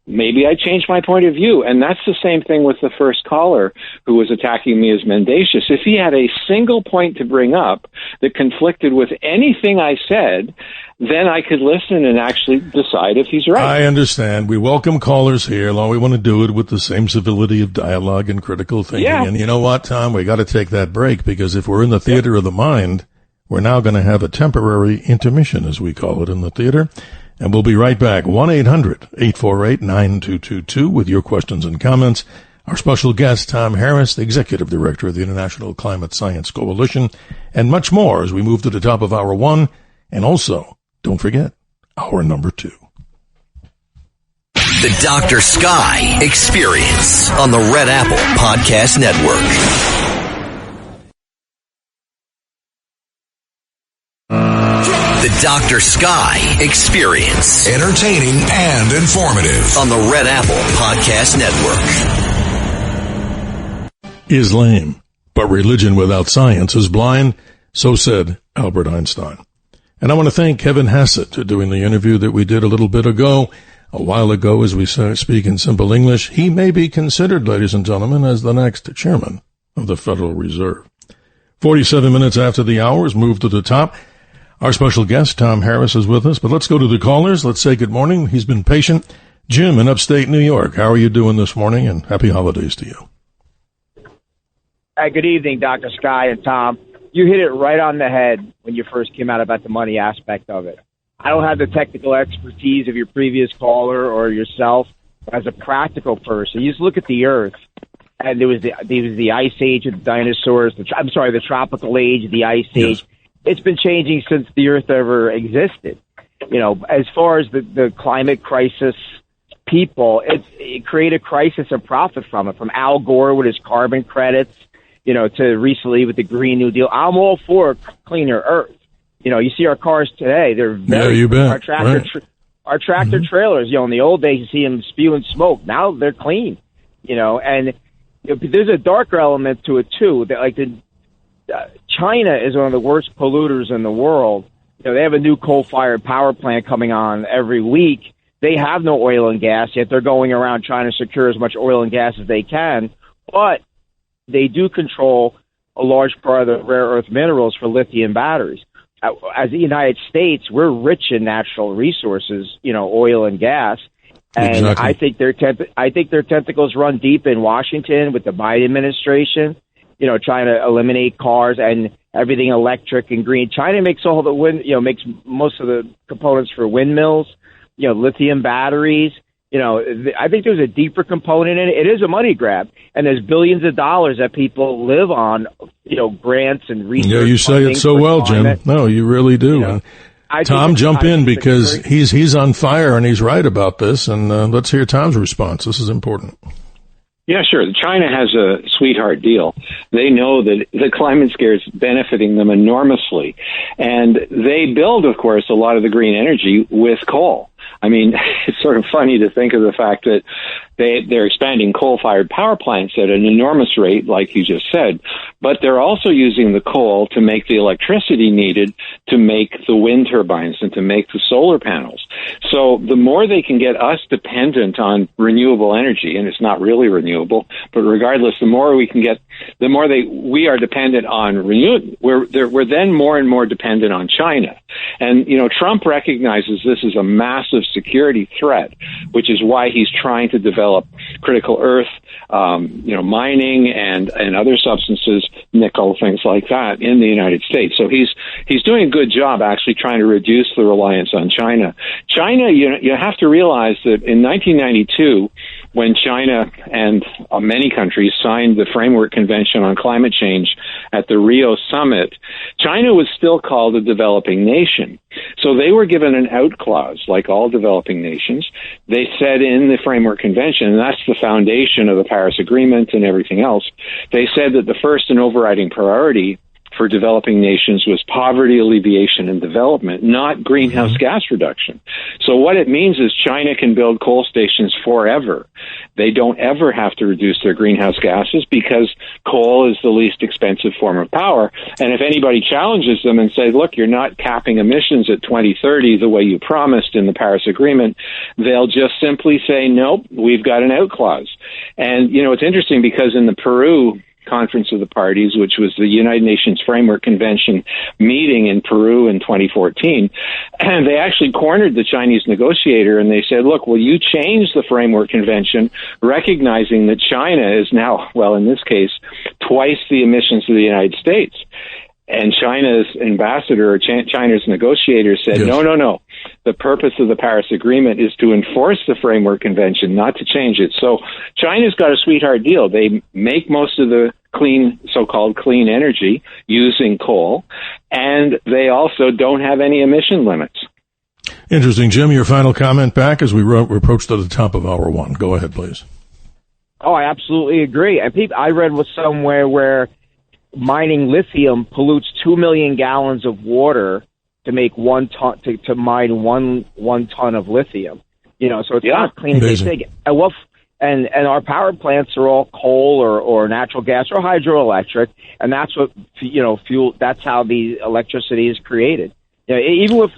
maybe I changed my point of view. And that's the same thing with the first caller who was attacking me as mendacious. If he had a single point to bring up that conflicted with anything I said, then I could listen and actually decide if he's right. I understand. We welcome callers here. We want to do it with the same civility of dialogue and critical thinking. Yeah. And you know what, Tom? We got to take that break because if we're in the theater of the mind, we're now going to have a temporary intermission, as we call it in the theater. And we'll be right back. 1-800-848-9222 with your questions and comments. Our special guest, Tom Harris, the Executive Director of the International Climate Science Coalition, and much more as we move to the top of hour one. And also, don't forget, hour number 2. The Dr. Sky Experience on the Red Apple Podcast Network. The Dr. Sky Experience. Entertaining and informative. On the Red Apple Podcast Network. Is lame, but religion without science is blind, so said Albert Einstein. And I want to thank Kevin Hassett for doing the interview that we did a while ago, as we speak in simple English. He may be considered, ladies and gentlemen, as the next chairman of the Federal Reserve. 47 minutes after the hour is moved to the top. Our special guest, Tom Harris, is with us, but let's go to the callers. Let's say good morning. He's been patient. Jim in upstate New York, how are you doing this morning? And happy holidays to you. Good evening, Dr. Sky and Tom. you hit it right on the head when you first came out about the money aspect of it. I don't have the technical expertise of your previous caller or yourself. As a practical person, you just look at the Earth, and there was the Ice Age of the dinosaurs. The Tropical Age, the Ice Age. It's been changing since the Earth ever existed. As far as the climate crisis, people, it created a crisis and profit from it. From Al Gore with his carbon credits, to recently with the Green New Deal. I'm all for cleaner Earth. You see our cars today; they're very you bet. Our tractor trailers, in the old days, you see them spewing smoke. Now they're clean, and there's a darker element to it too. That China is one of the worst polluters in the world. They have a new coal-fired power plant coming on every week. They have no oil and gas, yet they're going around trying to secure as much oil and gas as they can. But they do control a large part of the rare earth minerals for lithium batteries. As the United States, we're rich in natural resources, oil and gas, and exactly. I think their tentacles run deep in Washington with the Biden administration, trying to eliminate cars and everything electric and green. China makes all the makes most of the components for windmills, lithium batteries. I think there's a deeper component in it. It is a money grab, and there's billions of dollars that people live on, grants and research. Yeah, you say it so well, Jim. No, you really do. Tom, jump in because he's on fire and he's right about this. And let's hear Tom's response. This is important. Yeah, sure. China has a sweetheart deal. They know that the climate scare is benefiting them enormously. And they build, of course, a lot of the green energy with coal. I mean, it's sort of funny to think of the fact that they're expanding coal-fired power plants at an enormous rate, like you just said, but they're also using the coal to make the electricity needed to make the wind turbines and to make the solar panels. So the more they can get us dependent on renewable energy, and it's not really renewable, but regardless, the more we can get, the more we are dependent on renewable, we're then more and more dependent on China. And, Trump recognizes this as a massive security threat, which is why he's trying to develop critical earth, mining and other substances, nickel, things like that in the United States. So he's doing a good job actually trying to reduce the reliance on China. China, you have to realize that in 1992, when China and many countries signed the Framework Convention on Climate Change at the Rio Summit, China was still called a developing nation. So they were given an out clause, like all developing nations. They said in the Framework Convention, and that's the foundation of the Paris Agreement and everything else, they said that the first and overriding priority for developing nations was poverty alleviation and development, not greenhouse gas reduction. So what it means is China can build coal stations forever. They don't ever have to reduce their greenhouse gases because coal is the least expensive form of power. And if anybody challenges them and says, look, you're not capping emissions at 2030 the way you promised in the Paris Agreement, they'll just simply say, nope, we've got an out clause. And, it's interesting because in the Peru Conference of the Parties, which was the United Nations Framework Convention meeting in Peru in 2014, and they actually cornered the Chinese negotiator and they said, look, will you change the Framework Convention, recognizing that China is now, well, in this case, twice the emissions of the United States? And China's ambassador, or China's negotiator said, yes. No. The purpose of the Paris Agreement is to enforce the Framework Convention, not to change it. So China's got a sweetheart deal. They make most of the so-called clean energy using coal, and they also don't have any emission limits. Interesting. Jim, your final comment back as we approach to the top of hour one. Go ahead, please. Oh, I absolutely agree. And I read somewhere where mining lithium pollutes 2 million gallons of water to make 1 ton to mine one ton of lithium. So it's not clean as they think. And our power plants are all coal or natural gas or hydroelectric, and that's what fuel. That's how the electricity is created. Even with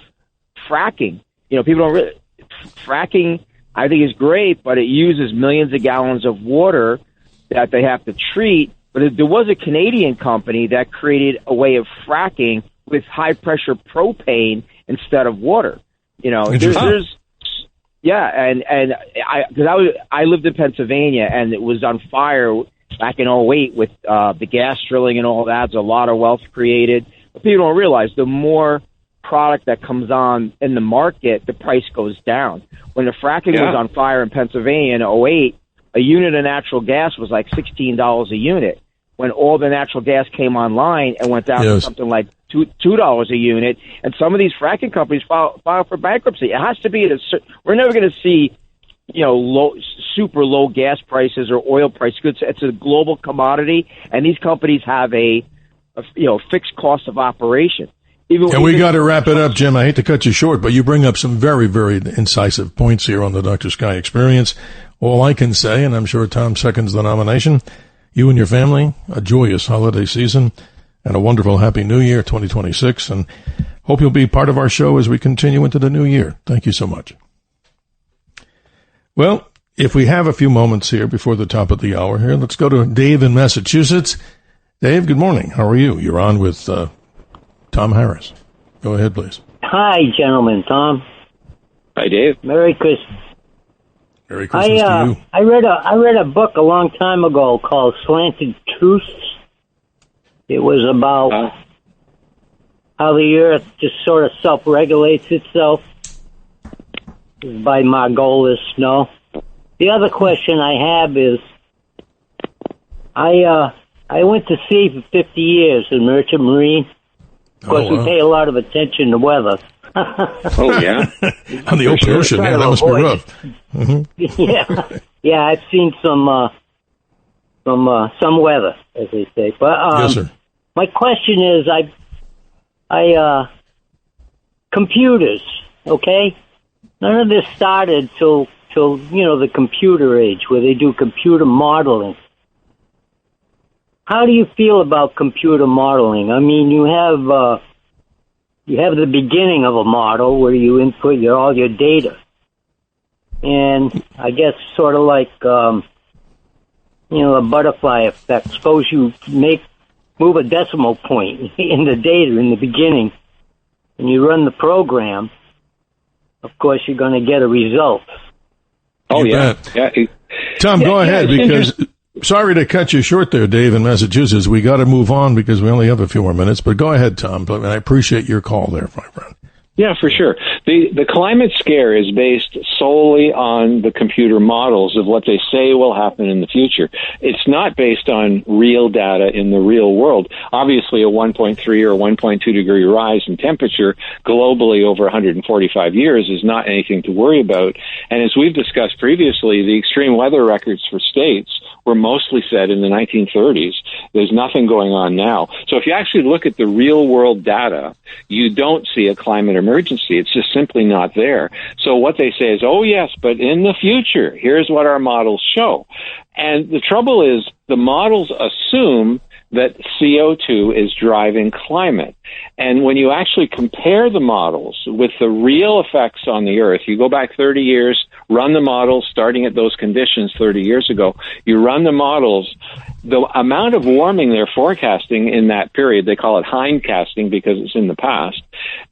fracking, people don't really fracking. I think is great, but it uses millions of gallons of water that they have to treat. But there was a Canadian company that created a way of fracking with high-pressure propane instead of water. Because I lived in Pennsylvania and it was on fire back in 2008 with the gas drilling and all that. There's a lot of wealth created. But people don't realize the more product that comes on in the market, the price goes down. When the fracking was on fire in Pennsylvania in 2008, a unit of natural gas was like $16 a unit. When all the natural gas came online and went down to something like $2 a unit, and some of these fracking companies file for bankruptcy. It has to be we're never going to see, super low gas prices or oil prices. It's a global commodity, and these companies have a fixed cost of operation. And we got to wrap it up, Jim. I hate to cut you short, but you bring up some very, very incisive points here on the Dr. Sky Experience. All I can say, and I'm sure Tom seconds the nomination, you and your family, a joyous holiday season and a wonderful Happy New Year 2026, and hope you'll be part of our show as we continue into the new year. Thank you so much. Well, if we have a few moments here before the top of the hour here, let's go to Dave in Massachusetts. Dave, good morning. How are you? You're on with Tom Harris. Go ahead, please. Hi, gentlemen. Tom. Hi, Dave. Merry Christmas. Merry Christmas to you. I read a book a long time ago called Slanted Truths. It was about how the Earth just sort of self-regulates itself. It was by Margolis Snow. The other question I have is, I went to sea for 50 years in Merchant Marine. Of course, we pay a lot of attention to weather. Oh, yeah? On the open ocean, that must be rough. Mm-hmm. Yeah, I've seen some weather, as they say. But yes, sir. My question is, computers, okay? None of this started till the computer age, where they do computer modeling. How do you feel about computer modeling? I mean, you have the beginning of a model where you input all your data. And I guess sort of like, the butterfly effect. Suppose you move a decimal point in the data in the beginning and you run the program, of course you're going to get a result. Oh, yeah. Tom, go ahead, because... Sorry to cut you short there, Dave, in Massachusetts. We got to move on because we only have a few more minutes. But go ahead, Tom. And I appreciate your call there, my friend. Yeah, for sure. The climate scare is based solely on the computer models of what they say will happen in the future. It's not based on real data in the real world. Obviously, a 1.3 or 1.2 degree rise in temperature globally over 145 years is not anything to worry about. And as we've discussed previously, the extreme weather records for states were mostly set in the 1930s. There's nothing going on now. So if you actually look at the real world data, you don't see a climate emergency. It's just simply not there. So what they say is, oh yes, but in the future, here's what our models show. And the trouble is the models assume that CO2 is driving climate. And when you actually compare the models with the real effects on the Earth, you go back 30 years, run the models starting at those conditions 30 years ago, you run the models, the amount of warming they're forecasting in that period, they call it hindcasting because it's in the past,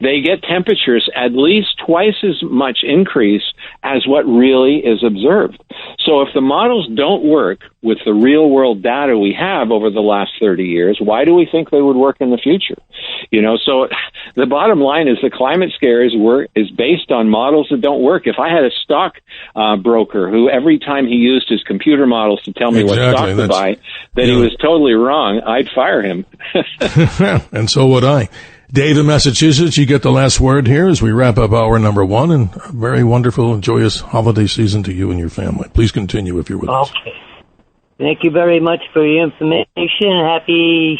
they get temperatures at least twice as much increase as what really is observed. So if the models don't work with the real world data we have over the last 30 years, why do we think they would work in the future? So the bottom line is the climate scare is based on models that don't work. If I had a stock broker who every time he used his computer models to tell me what stock to buy, that he was totally wrong, I'd fire him. And so would I. Dave in Massachusetts, you get the last word here as we wrap up hour number 1, and a very wonderful and joyous holiday season to you and your family. Please continue if you're with us. Okay. Thank you very much for your information. Happy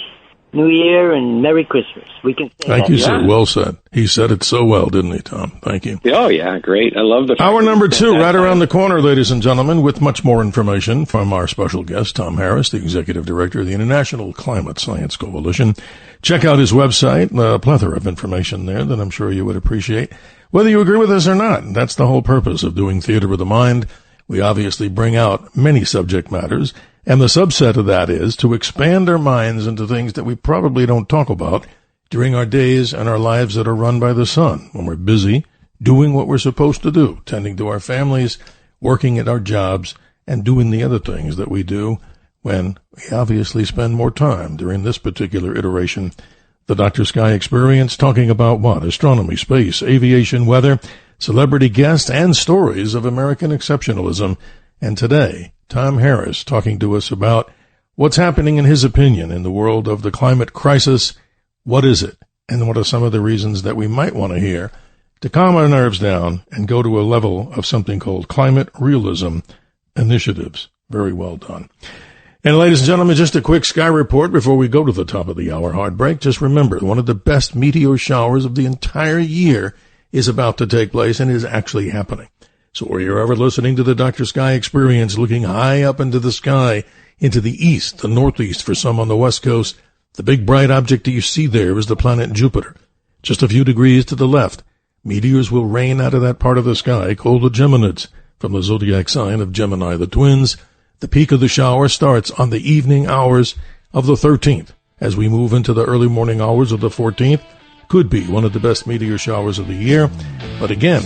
New Year and Merry Christmas. We can say Thank you, sir. Well said. He said it so well, didn't he, Tom? Thank you. Oh, yeah. Great. I love the hour number 2, right around the corner, ladies and gentlemen, with much more information from our special guest, Tom Harris, the Executive Director of the International Climate Science Coalition. Check out his website, a plethora of information there that I'm sure you would appreciate, whether you agree with us or not. That's the whole purpose of doing Theater of the Mind. We obviously bring out many subject matters, and the subset of that is to expand our minds into things that we probably don't talk about during our days and our lives that are run by the sun, when we're busy doing what we're supposed to do, tending to our families, working at our jobs, and doing the other things that we do when we obviously spend more time during this particular iteration, the Dr. Sky Experience, talking about what? Astronomy, space, aviation, weather, celebrity guests, and stories of American exceptionalism. And today, Tom Harris talking to us about what's happening in his opinion in the world of the climate crisis. What is it? And what are some of the reasons that we might want to hear to calm our nerves down and go to a level of something called climate realism initiatives? Very well done. And ladies and gentlemen, just a quick sky report before we go to the top of the hour hard break. Just remember, one of the best meteor showers of the entire year is about to take place and is actually happening. So where you're ever listening to the Dr. Sky Experience, looking high up into the sky, into the east, the northeast for some on the west coast, the big bright object that you see there is the planet Jupiter. Just a few degrees to the left, meteors will rain out of that part of the sky called the Geminids, from the zodiac sign of Gemini, the twins. The peak of the shower starts on the evening hours of the 13th. As we move into the early morning hours of the 14th, could be one of the best meteor showers of the year. But again,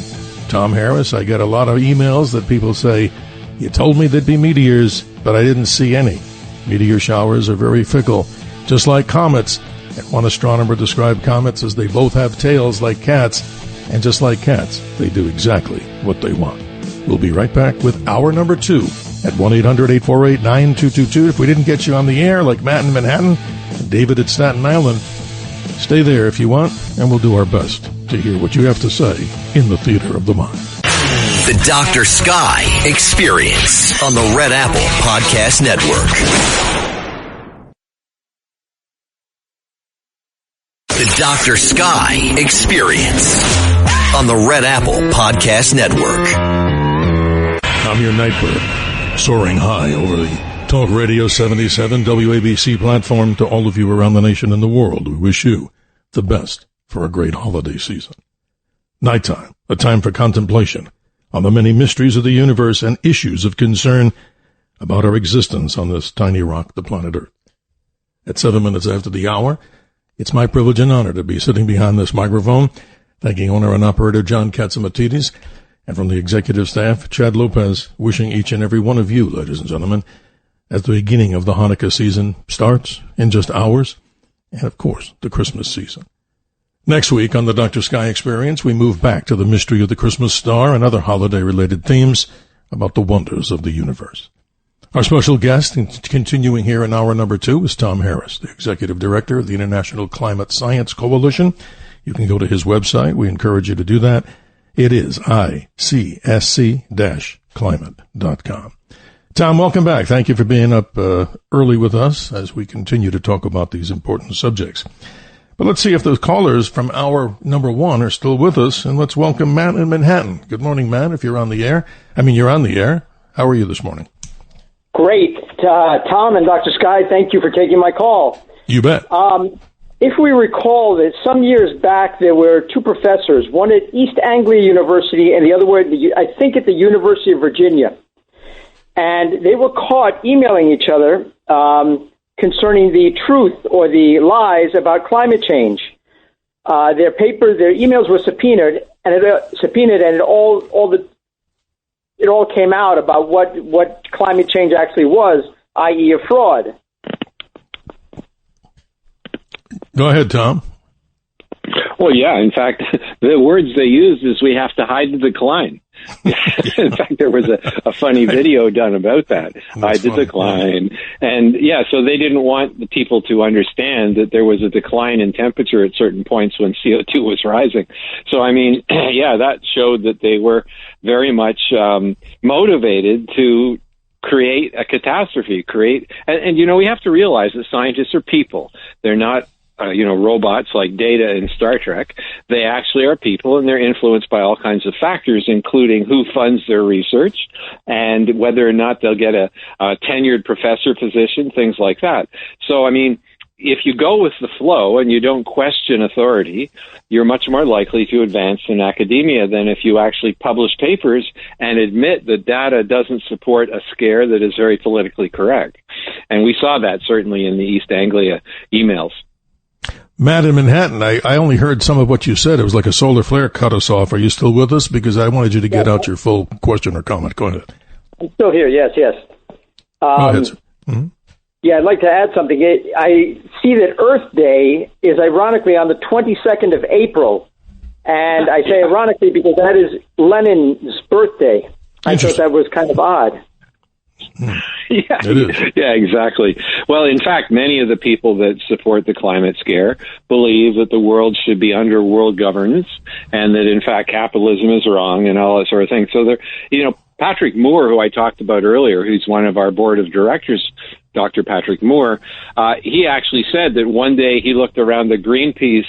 Tom Harris, I get a lot of emails that people say, you told me there'd be meteors, but I didn't see any. Meteor showers are very fickle, just like comets. And one astronomer described comets as they both have tails like cats, and just like cats, they do exactly what they want. We'll be right back with hour number 2 at 1-800-848-9222. If we didn't get you on the air, like Matt in Manhattan and David at Staten Island, stay there if you want, and we'll do our best to hear what you have to say in the Theater of the Mind. The Dr. Sky Experience on the Red Apple Podcast Network. The Dr. Sky Experience on the Red Apple Podcast Network. I'm your Nightbird, soaring high over the Talk Radio 77 WABC platform to all of you around the nation and the world. We wish you the best for a great holiday season. Nighttime, a time for contemplation on the many mysteries of the universe and issues of concern about our existence on this tiny rock, the planet Earth. At 7 minutes after the hour, it's my privilege and honor to be sitting behind this microphone, thanking owner and operator John Katsimatidis, and from the executive staff, Chad Lopez, wishing each and every one of you, ladies and gentlemen, as the beginning of the Hanukkah season starts in just hours, and of course, the Christmas season. Next week on the Dr. Sky Experience, we move back to the mystery of the Christmas star and other holiday-related themes about the wonders of the universe. Our special guest, continuing here in hour number 2, is Tom Harris, the Executive Director of the International Climate Science Coalition. You can go to his website. We encourage you to do that. It is icsc-climate.com. Tom, welcome back. Thank you for being up early with us as we continue to talk about these important subjects. But let's see if those callers from hour number 1 are still with us, and let's welcome Matt in Manhattan. Good morning, Matt, if you're on the air. You're on the air. How are you this morning? Great. Tom and Dr. Sky, thank you for taking my call. You bet. If we recall that some years back there were 2 professors, one at East Anglia University and the other one, I think, at the University of Virginia. And they were caught emailing each other concerning the truth or the lies about climate change. Their emails were subpoenaed, and it all came out about what climate change actually was, i.e. a fraud. Go ahead, Tom. Well, yeah. In fact, the words they used is we have to hide the decline. In fact, there was a funny video done about that. Hide the decline. And, yeah, so they didn't want the people to understand that there was a decline in temperature at certain points when CO2 was rising. So, yeah, that showed that they were very much motivated to create a catastrophe, and we have to realize that scientists are people. They're not robots like Data in Star Trek. They actually are people, and they're influenced by all kinds of factors, including who funds their research and whether or not they'll get a tenured professor position, things like that. So, if you go with the flow and you don't question authority, you're much more likely to advance in academia than if you actually publish papers and admit that data doesn't support a scare that is very politically correct. And we saw that certainly in the East Anglia emails. Matt in Manhattan, I only heard some of what you said. It was like a solar flare cut us off. Are you still with us? Because I wanted you to get out your full question or comment. Go ahead. I'm still here, yes. Go ahead, sir. Mm-hmm. Yeah, I'd like to add something. I see that Earth Day is ironically on the 22nd of April. And I say ironically because that is Lenin's birthday. I thought that was kind of odd. Yeah, yeah, exactly. Well, in fact, many of the people that support the climate scare believe that the world should be under world governance and that, in fact, capitalism is wrong and all that sort of thing. So there, Patrick Moore, who I talked about earlier, who's one of our board of directors, Dr. Patrick Moore, he actually said that one day he looked around the Greenpeace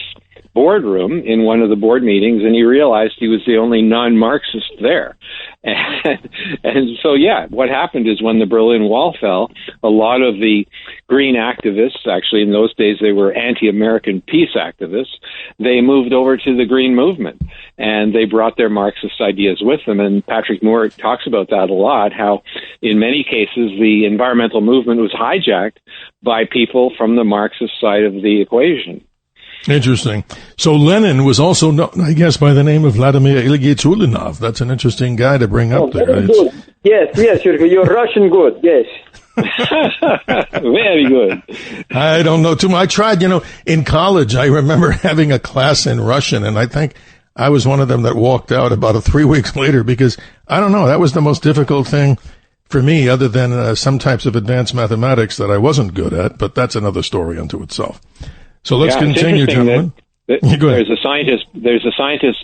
boardroom in one of the board meetings and he realized he was the only non-Marxist there. And so, what happened is when the Berlin Wall fell, a lot of the green activists, actually in those days they were anti-American peace activists, they moved over to the green movement and they brought their Marxist ideas with them. And Patrick Moore talks about that a lot, how in many cases the environmental movement was hijacked by people from the Marxist side of the equation. Interesting. So Lenin was also known, I guess, by the name of Vladimir Ilyich Ulyanov. That's an interesting guy to bring up there. Very good. Yes, you're Russian good, yes. Very good. I don't know too much. I tried, in college, I remember having a class in Russian, and I think I was one of them that walked out about 3 weeks later because, I don't know, that was the most difficult thing for me other than some types of advanced mathematics that I wasn't good at, but that's another story unto itself. So let's continue, gentlemen. There's a scientist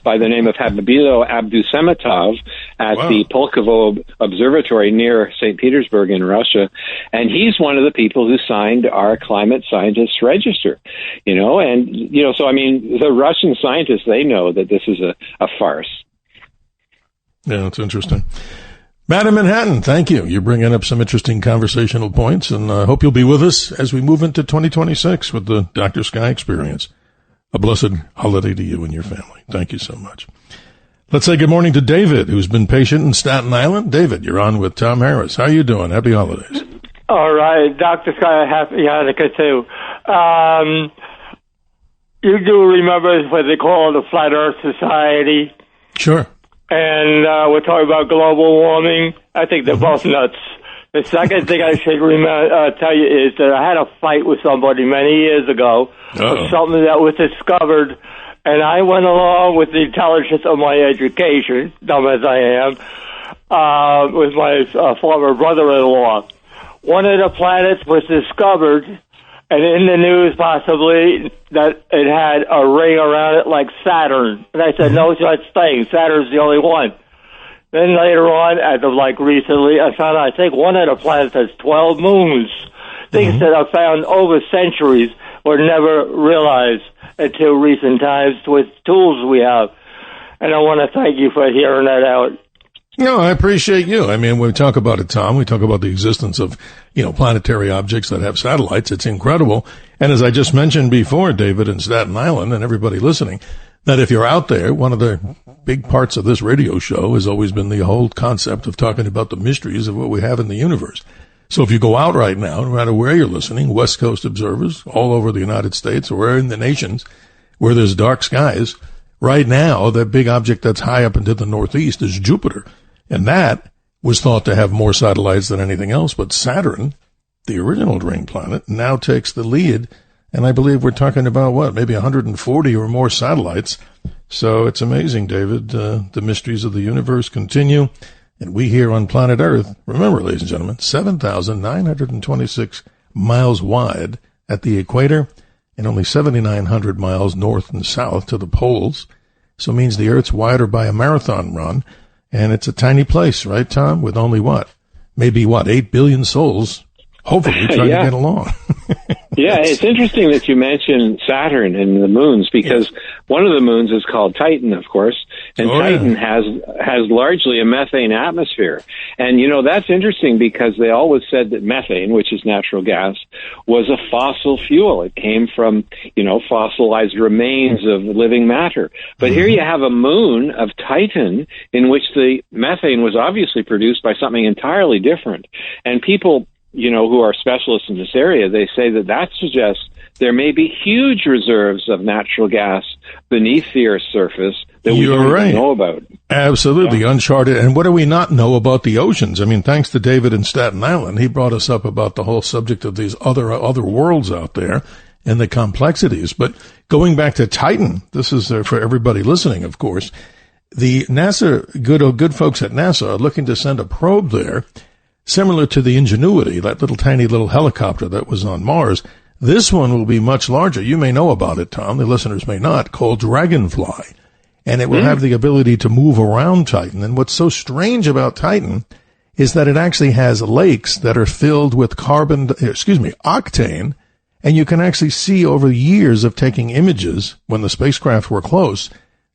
by the name of Habibilo Abdusemitov at the Pulkovo Observatory near St. Petersburg in Russia, and he's one of the people who signed our climate scientists register. So the Russian scientists, they know that this is a farce. Yeah, it's interesting. Madam Manhattan, thank you. You're bringing up some interesting conversational points, and I hope you'll be with us as we move into 2026 with the Dr. Sky Experience. A blessed holiday to you and your family. Thank you so much. Let's say good morning to David, who's been patient in Staten Island. David, you're on with Tom Harris. How are you doing? Happy holidays. All right. Dr. Sky, happy Hanukkah, too. You do remember what they call the Flat Earth Society? Sure. And we're talking about global warming. I think they're both nuts. The second thing I should tell you is that I had a fight with somebody many years ago for something that was discovered, and I went along with the intelligence of my education, dumb as I am, with my former brother-in-law. One of the planets was discovered, and in the news possibly that it had a ring around it like Saturn. And I said, no such thing. Saturn's the only one. Then later on, recently, I found out I think one of the planets has 12 moons. Things that I found over centuries were never realized until recent times with tools we have. And I want to thank you for hearing that out. No, I appreciate you. I mean, when we talk about it, Tom, we talk about the existence of, planetary objects that have satellites. It's incredible. And as I just mentioned before, David, in Staten Island and everybody listening, that if you're out there, one of the big parts of this radio show has always been the whole concept of talking about the mysteries of what we have in the universe. So if you go out right now, no matter where you're listening, West Coast observers all over the United States or in the nations where there's dark skies, right now, the big object that's high up into the northeast is Jupiter. And that was thought to have more satellites than anything else. But Saturn, the original ring planet, now takes the lead. And I believe we're talking about, maybe 140 or more satellites. So it's amazing, David. The mysteries of the universe continue. And we here on planet Earth, remember, ladies and gentlemen, 7,926 miles wide at the equator and only 7,900 miles north and south to the poles. So it means the Earth's wider by a marathon run. And it's a tiny place, right, Tom? With only maybe 8 billion souls, hopefully trying to get along. Yeah, it's interesting that you mentioned Saturn and the moons because one of the moons is called Titan, of course, and Titan has largely a methane atmosphere. And, that's interesting because they always said that methane, which is natural gas, was a fossil fuel. It came from, fossilized remains of living matter. But here you have a moon of Titan in which the methane was obviously produced by something entirely different. And people, who are specialists in this area, they say that suggests there may be huge reserves of natural gas beneath the Earth's surface that we don't even know about. Absolutely, uncharted. And what do we not know about the oceans? I mean, thanks to David in Staten Island, he brought us up about the whole subject of these other worlds out there and the complexities. But going back to Titan, this is for everybody listening, of course. The NASA, good folks at NASA are looking to send a probe there, similar to the Ingenuity, that tiny little helicopter that was on Mars. This one will be much larger. You may know about it, Tom. The listeners may not, called Dragonfly. And it will have the ability to move around Titan. And what's so strange about Titan is that it actually has lakes that are filled with octane. And you can actually see over years of taking images when the spacecraft were close,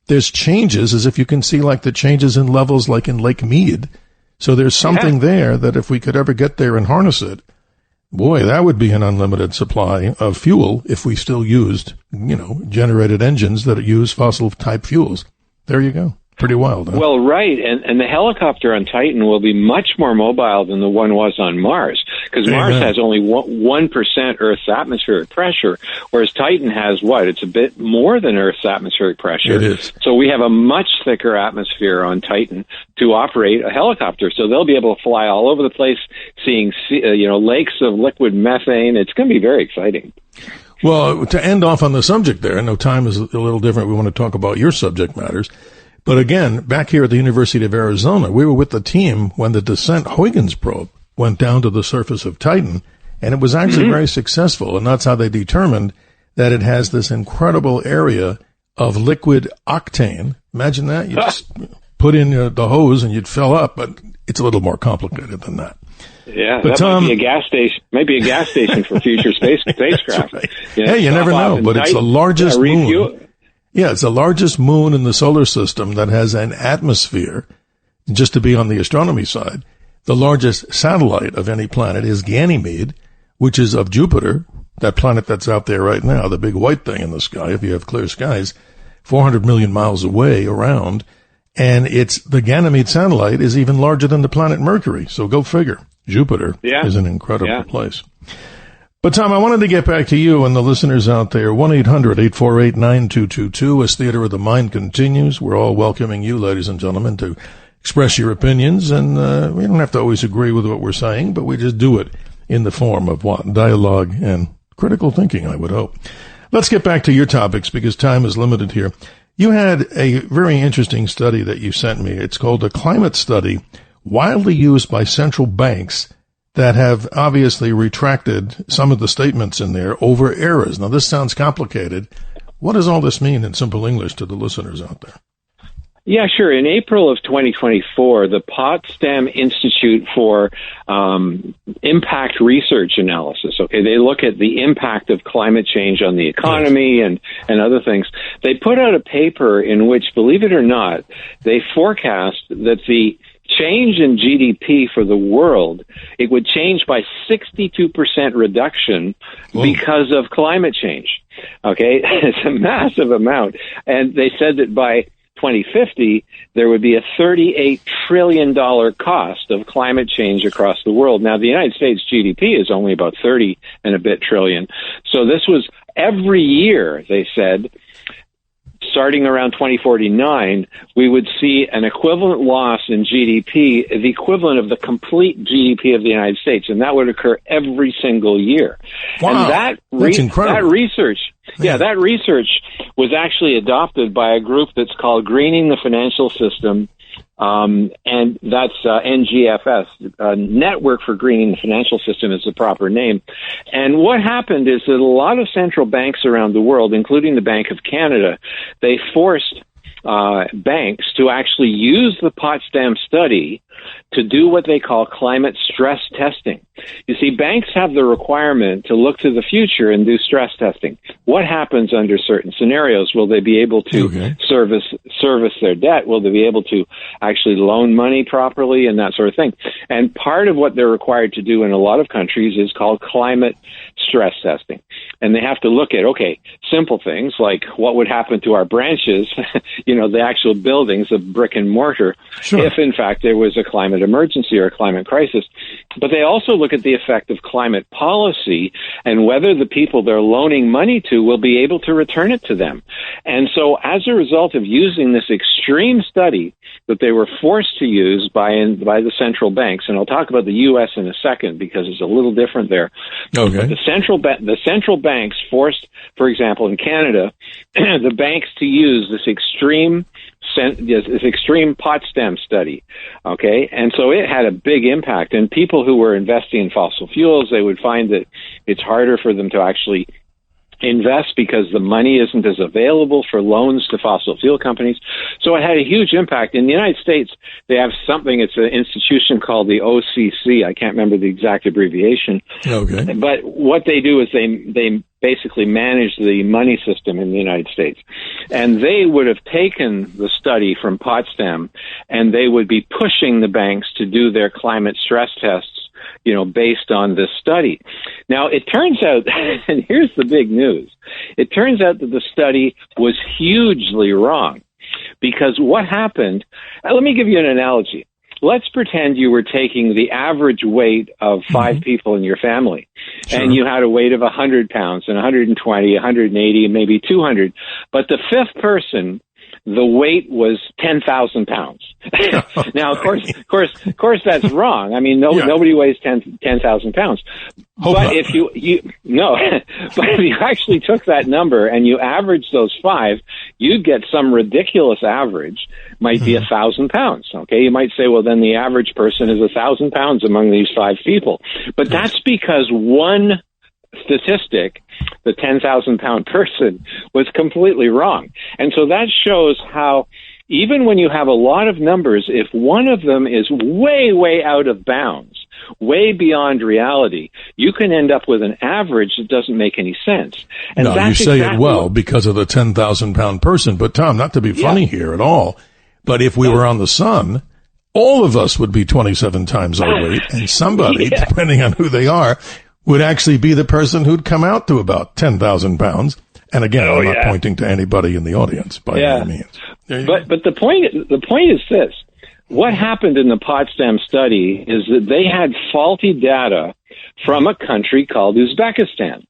there's changes, as if you can see like the changes in levels like in Lake Mead. So there's something there that if we could ever get there and harness it, boy, that would be an unlimited supply of fuel if we still used, generated engines that use fossil-type fuels. There you go. Pretty wild, huh? Well, right. And the helicopter on Titan will be much more mobile than the one was on Mars, because Mars has only 1% Earth's atmospheric pressure, whereas Titan has what? It's a bit more than Earth's atmospheric pressure. It is. So we have a much thicker atmosphere on Titan to operate a helicopter. So they'll be able to fly all over the place, seeing lakes of liquid methane. It's going to be very exciting. Well, to end off on the subject there, I know time is a little different. We want to talk about your subject matters. But again, back here at the University of Arizona, we were with the team when the Descent Huygens probe went down to the surface of Titan, and it was actually very successful. And that's how they determined that it has this incredible area of liquid octane. Imagine that. You just put in the hose and you'd fill up, but it's a little more complicated than that. Yeah, but that might be a gas station. Might be a gas station for future spacecraft. Right. Hey, you never know, but it's the largest moon. Yeah, it's the largest moon in the solar system that has an atmosphere, just to be on the astronomy side. The largest satellite of any planet is Ganymede, which is of Jupiter, that planet that's out there right now, the big white thing in the sky, if you have clear skies, 400 million miles away around. And the Ganymede satellite is even larger than the planet Mercury. So go figure. Jupiter is an incredible place. But, Tom, I wanted to get back to you and the listeners out there. 1-800-848-9222 as Theater of the Mind continues. We're all welcoming you, ladies and gentlemen, to express your opinions. And we don't have to always agree with what we're saying, but we just do it in the form of dialogue and critical thinking, I would hope. Let's get back to your topics because time is limited here. You had a very interesting study that you sent me. It's called a climate study widely used by central banks that have obviously retracted some of the statements in there over errors. Now, this sounds complicated. What does all this mean in simple English to the listeners out there? Yeah, sure. In April of 2024, the Potsdam Institute for Impact Research Analysis, they look at the impact of climate change on the economy and other things. They put out a paper in which, believe it or not, they forecast that the change in GDP for the world, it would change by 62% reduction because of climate change. Okay, it's a massive amount. And they said that by 2050, there would be a $38 trillion cost of climate change across the world. Now, the United States GDP is only about 30 and a bit trillion. So this was every year, they said, starting around 2049, we would see an equivalent loss in GDP, the equivalent of the complete GDP of the United States, and that would occur every single year. Wow, and that's incredible. That research was actually adopted by a group that's called Greening the Financial System, and that's NGFS, Network for Greening the Financial System is the proper name. And what happened is that a lot of central banks around the world, including the Bank of Canada, they forced banks to actually use the Potsdam study to do what they call climate stress testing. You see, banks have the requirement to look to the future and do stress testing. What happens under certain scenarios? Will they be able to service their debt? Will they be able to actually loan money properly and that sort of thing? And part of what they're required to do in a lot of countries is called climate stress testing. And they have to look at, simple things like what would happen to our branches, the actual buildings of brick and mortar, if in fact there was a climate emergency or a climate crisis. But they also look at the effect of climate policy and whether the people they're loaning money to will be able to return it to them. And so as a result of using this extreme study, that they were forced to use by the central banks. And I'll talk about the U.S. in a second because it's a little different there. Okay. But the central banks forced, for example, in Canada, the banks to use this extreme Potsdam study, okay? And so it had a big impact. And people who were investing in fossil fuels, they would find that it's harder for them to actually invest because the money isn't as available for loans to fossil fuel companies. So it had a huge impact. In the United States, they have something, it's an institution called the OCC. I can't remember the exact abbreviation. Okay. But what they do is they basically manage the money system in the United States. And they would have taken the study from Potsdam and they would be pushing the banks to do their climate stress tests, based on this study. Now, it turns out, and here's the big news, it turns out that the study was hugely wrong. Because what happened, let me give you an analogy. Let's pretend you were taking the average weight of 5 people in your family, and you had a weight of 100 pounds and 120, 180, and maybe 200. But the fifth person, the weight was 10,000 pounds. Now, of course, that's wrong. I mean, nobody weighs 10,000 pounds. But if but if you actually took that number and you averaged those 5, you'd get some ridiculous average, might be 1,000 pounds. Okay, you might say, well, then the average person is 1,000 pounds among these 5 people. But that's because one statistic, the 10,000 pound person, was completely wrong. And so that shows how even when you have a lot of numbers, if one of them is way, way out of bounds, way beyond reality, you can end up with an average that doesn't make any sense. And no, you say it well because of the 10,000 pound person. But Tom, not to be funny here at all, but if we were on the sun, all of us would be 27 times our weight, and somebody, depending on who they are, would actually be the person who'd come out to about 10,000 pounds. And again, I'm not pointing to anybody in the audience by any means. But the point is this. What happened in the Potsdam study is that they had faulty data from a country called Uzbekistan.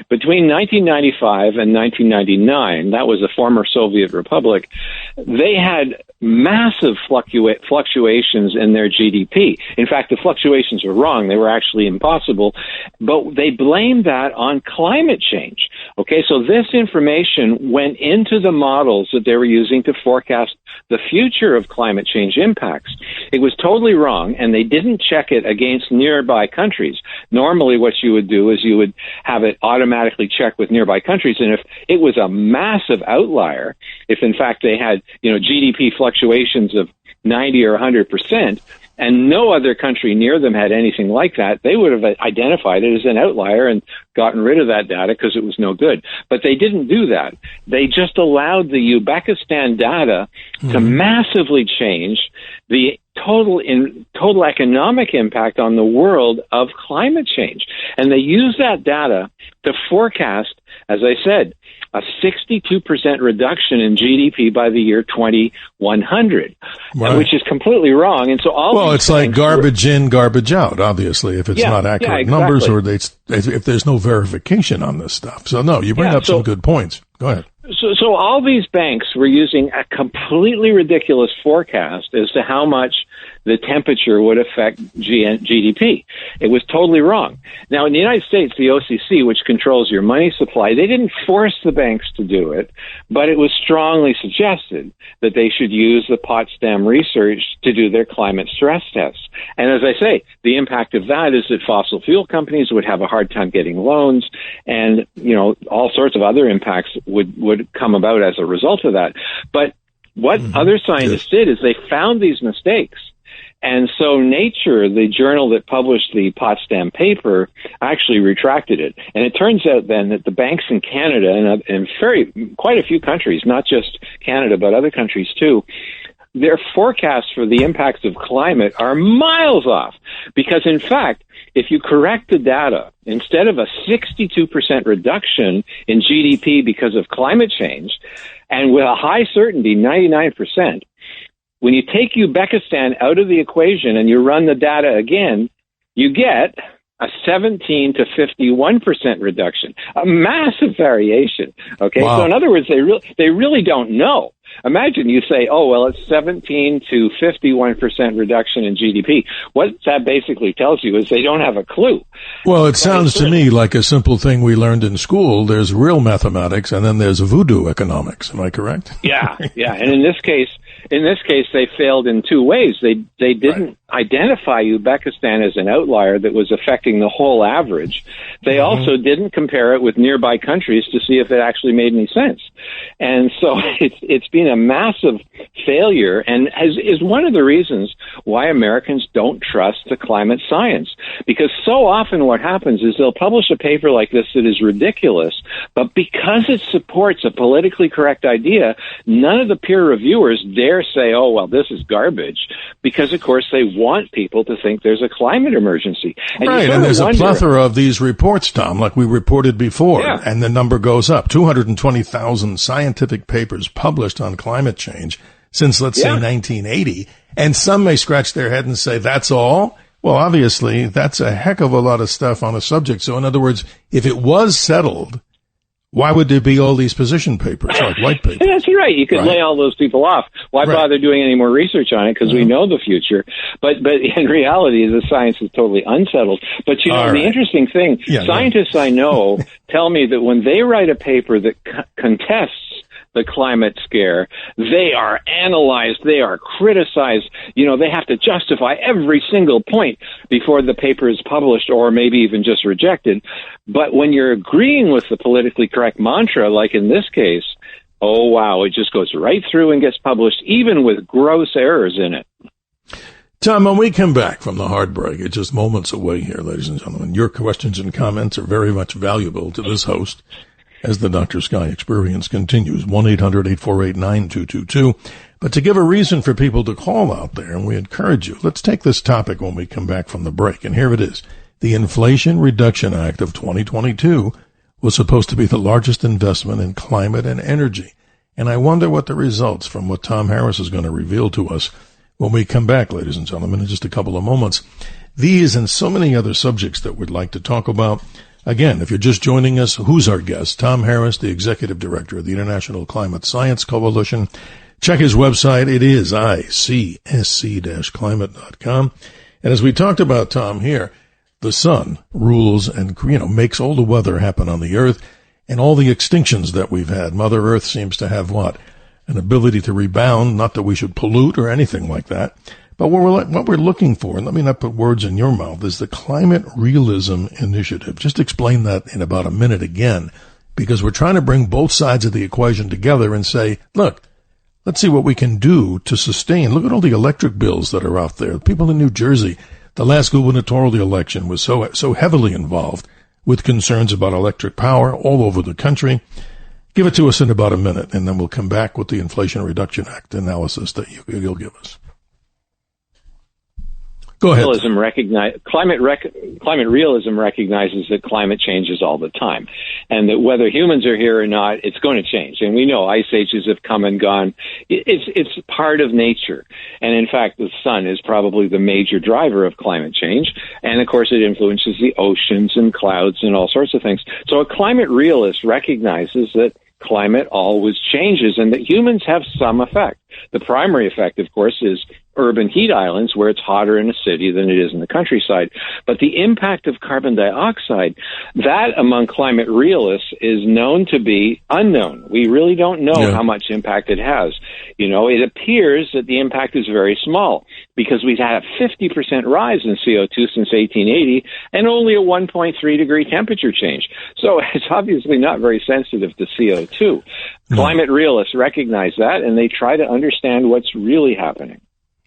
Between 1995 and 1999, that was a former Soviet republic, they had massive fluctuations in their GDP. In fact, the fluctuations were wrong. They were actually impossible. But they blamed that on climate change. Okay, so this information went into the models that they were using to forecast the future of climate change impacts. It was totally wrong, and they didn't check it against nearby countries. Normally what you would do is you would have it automatically check with nearby countries, and if it was a massive outlier, if in fact they had GDP fluctuations of 90 or 100%, and no other country near them had anything like that, they would have identified it as an outlier and gotten rid of that data because it was no good. But they didn't do that. They just allowed the Uzbekistan data to massively change the total economic impact on the world of climate change. And they use that data to forecast, as I said, a 62% reduction in GDP by the year 2100, which is completely wrong. And so it's like garbage in, garbage out, obviously, if it's not accurate numbers or if there's no verification on this stuff. So no, you bring up some good points. Go ahead. So all these banks were using a completely ridiculous forecast as to how much the temperature would affect GDP. It was totally wrong. Now, in the United States, the OCC, which controls your money supply, they didn't force the banks to do it, but it was strongly suggested that they should use the Potsdam research to do their climate stress tests. And as I say, the impact of that is that fossil fuel companies would have a hard time getting loans, and all sorts of other impacts would come about as a result of that. But what other scientists did is they found these mistakes. And so Nature, the journal that published the Potsdam paper, actually retracted it. And it turns out then that the banks in Canada and quite a few countries, not just Canada, but other countries too, their forecasts for the impacts of climate are miles off. Because in fact, if you correct the data, instead of a 62% reduction in GDP because of climate change, and with a high certainty, 99%, when you take Uzbekistan out of the equation and you run the data again, you get a 17 to 51% reduction, a massive variation. Okay, wow. So in other words, they really don't know. Imagine you say, oh, well, it's 17 to 51% reduction in GDP. What that basically tells you is they don't have a clue. Well, it sounds to me like a simple thing we learned in school. There's real mathematics, and then there's voodoo economics. Am I correct? Yeah. And in this case, they failed in two ways. They didn't identify Uzbekistan as an outlier that was affecting the whole average. They also didn't compare it with nearby countries to see if it actually made any sense. And so it's been a massive failure, and is one of the reasons why Americans don't trust the climate science. Because so often what happens is they'll publish a paper like this that is ridiculous, but because it supports a politically correct idea, none of the peer reviewers dare say, oh, well, this is garbage, because, of course, they want people to think there's a climate emergency. And right, and there's a plethora of these reports, Tom, like we reported before, and the number goes up. 220,000 scientific papers published on climate change since, let's say, 1980, and some may scratch their head and say, that's all? Well, obviously, that's a heck of a lot of stuff on a subject. So, in other words, if it was settled, why would there be all these position papers, like white papers? That's right. You could lay all those people off. Why bother doing any more research on it? Because we know the future. But in reality, the science is totally unsettled. But, the interesting thing, scientists I know tell me that when they write a paper that contests the climate scare, they are analyzed, they are criticized, they have to justify every single point before the paper is published or maybe even just rejected. But when you're agreeing with the politically correct mantra, like in this case, oh wow, it just goes right through and gets published, even with gross errors in it. Tom, when we come back from the hard break, it's just moments away here, ladies and gentlemen. Your questions and comments are very much valuable to this host as the Dr. Sky Experience continues. 1-800-848-9222. But to give a reason for people to call out there, and we encourage you, let's take this topic when we come back from the break. And here it is. The Inflation Reduction Act of 2022 was supposed to be the largest investment in climate and energy. And I wonder what the results from what Tom Harris is going to reveal to us when we come back, ladies and gentlemen, in just a couple of moments. These and so many other subjects that we'd like to talk about. Again, if you're just joining us, who's our guest? Tom Harris, the Executive Director of the International Climate Science Coalition. Check his website. It is icsc-climate.com. And as we talked about, Tom, here, the sun rules and, makes all the weather happen on the earth, and all the extinctions that we've had. Mother Earth seems to have an ability to rebound, not that we should pollute or anything like that. But what we're looking for, and let me not put words in your mouth, is the Climate Realism Initiative. Just explain that in about a minute again, because we're trying to bring both sides of the equation together and say, look, let's see what we can do to sustain. Look at all the electric bills that are out there. People in New Jersey, the last gubernatorial election was so heavily involved with concerns about electric power all over the country. Give it to us in about a minute, and then we'll come back with the Inflation Reduction Act analysis that you'll give us. Go ahead. Climate realism recognizes that climate changes all the time, and that whether humans are here or not, it's going to change. And we know ice ages have come and gone. It's part of nature. And in fact, the sun is probably the major driver of climate change. And of course, it influences the oceans and clouds and all sorts of things. So a climate realist recognizes that climate always changes and that humans have some effect. The primary effect, of course, is urban heat islands where it's hotter in a city than it is in the countryside. But the impact of carbon dioxide, that among climate realists is known to be unknown. We really don't know how much impact it has. It appears that the impact is very small because we've had a 50% rise in CO2 since 1880 and only a 1.3 degree temperature change. So it's obviously not very sensitive to CO2. Climate realists recognize that, and they try to understand what's really happening.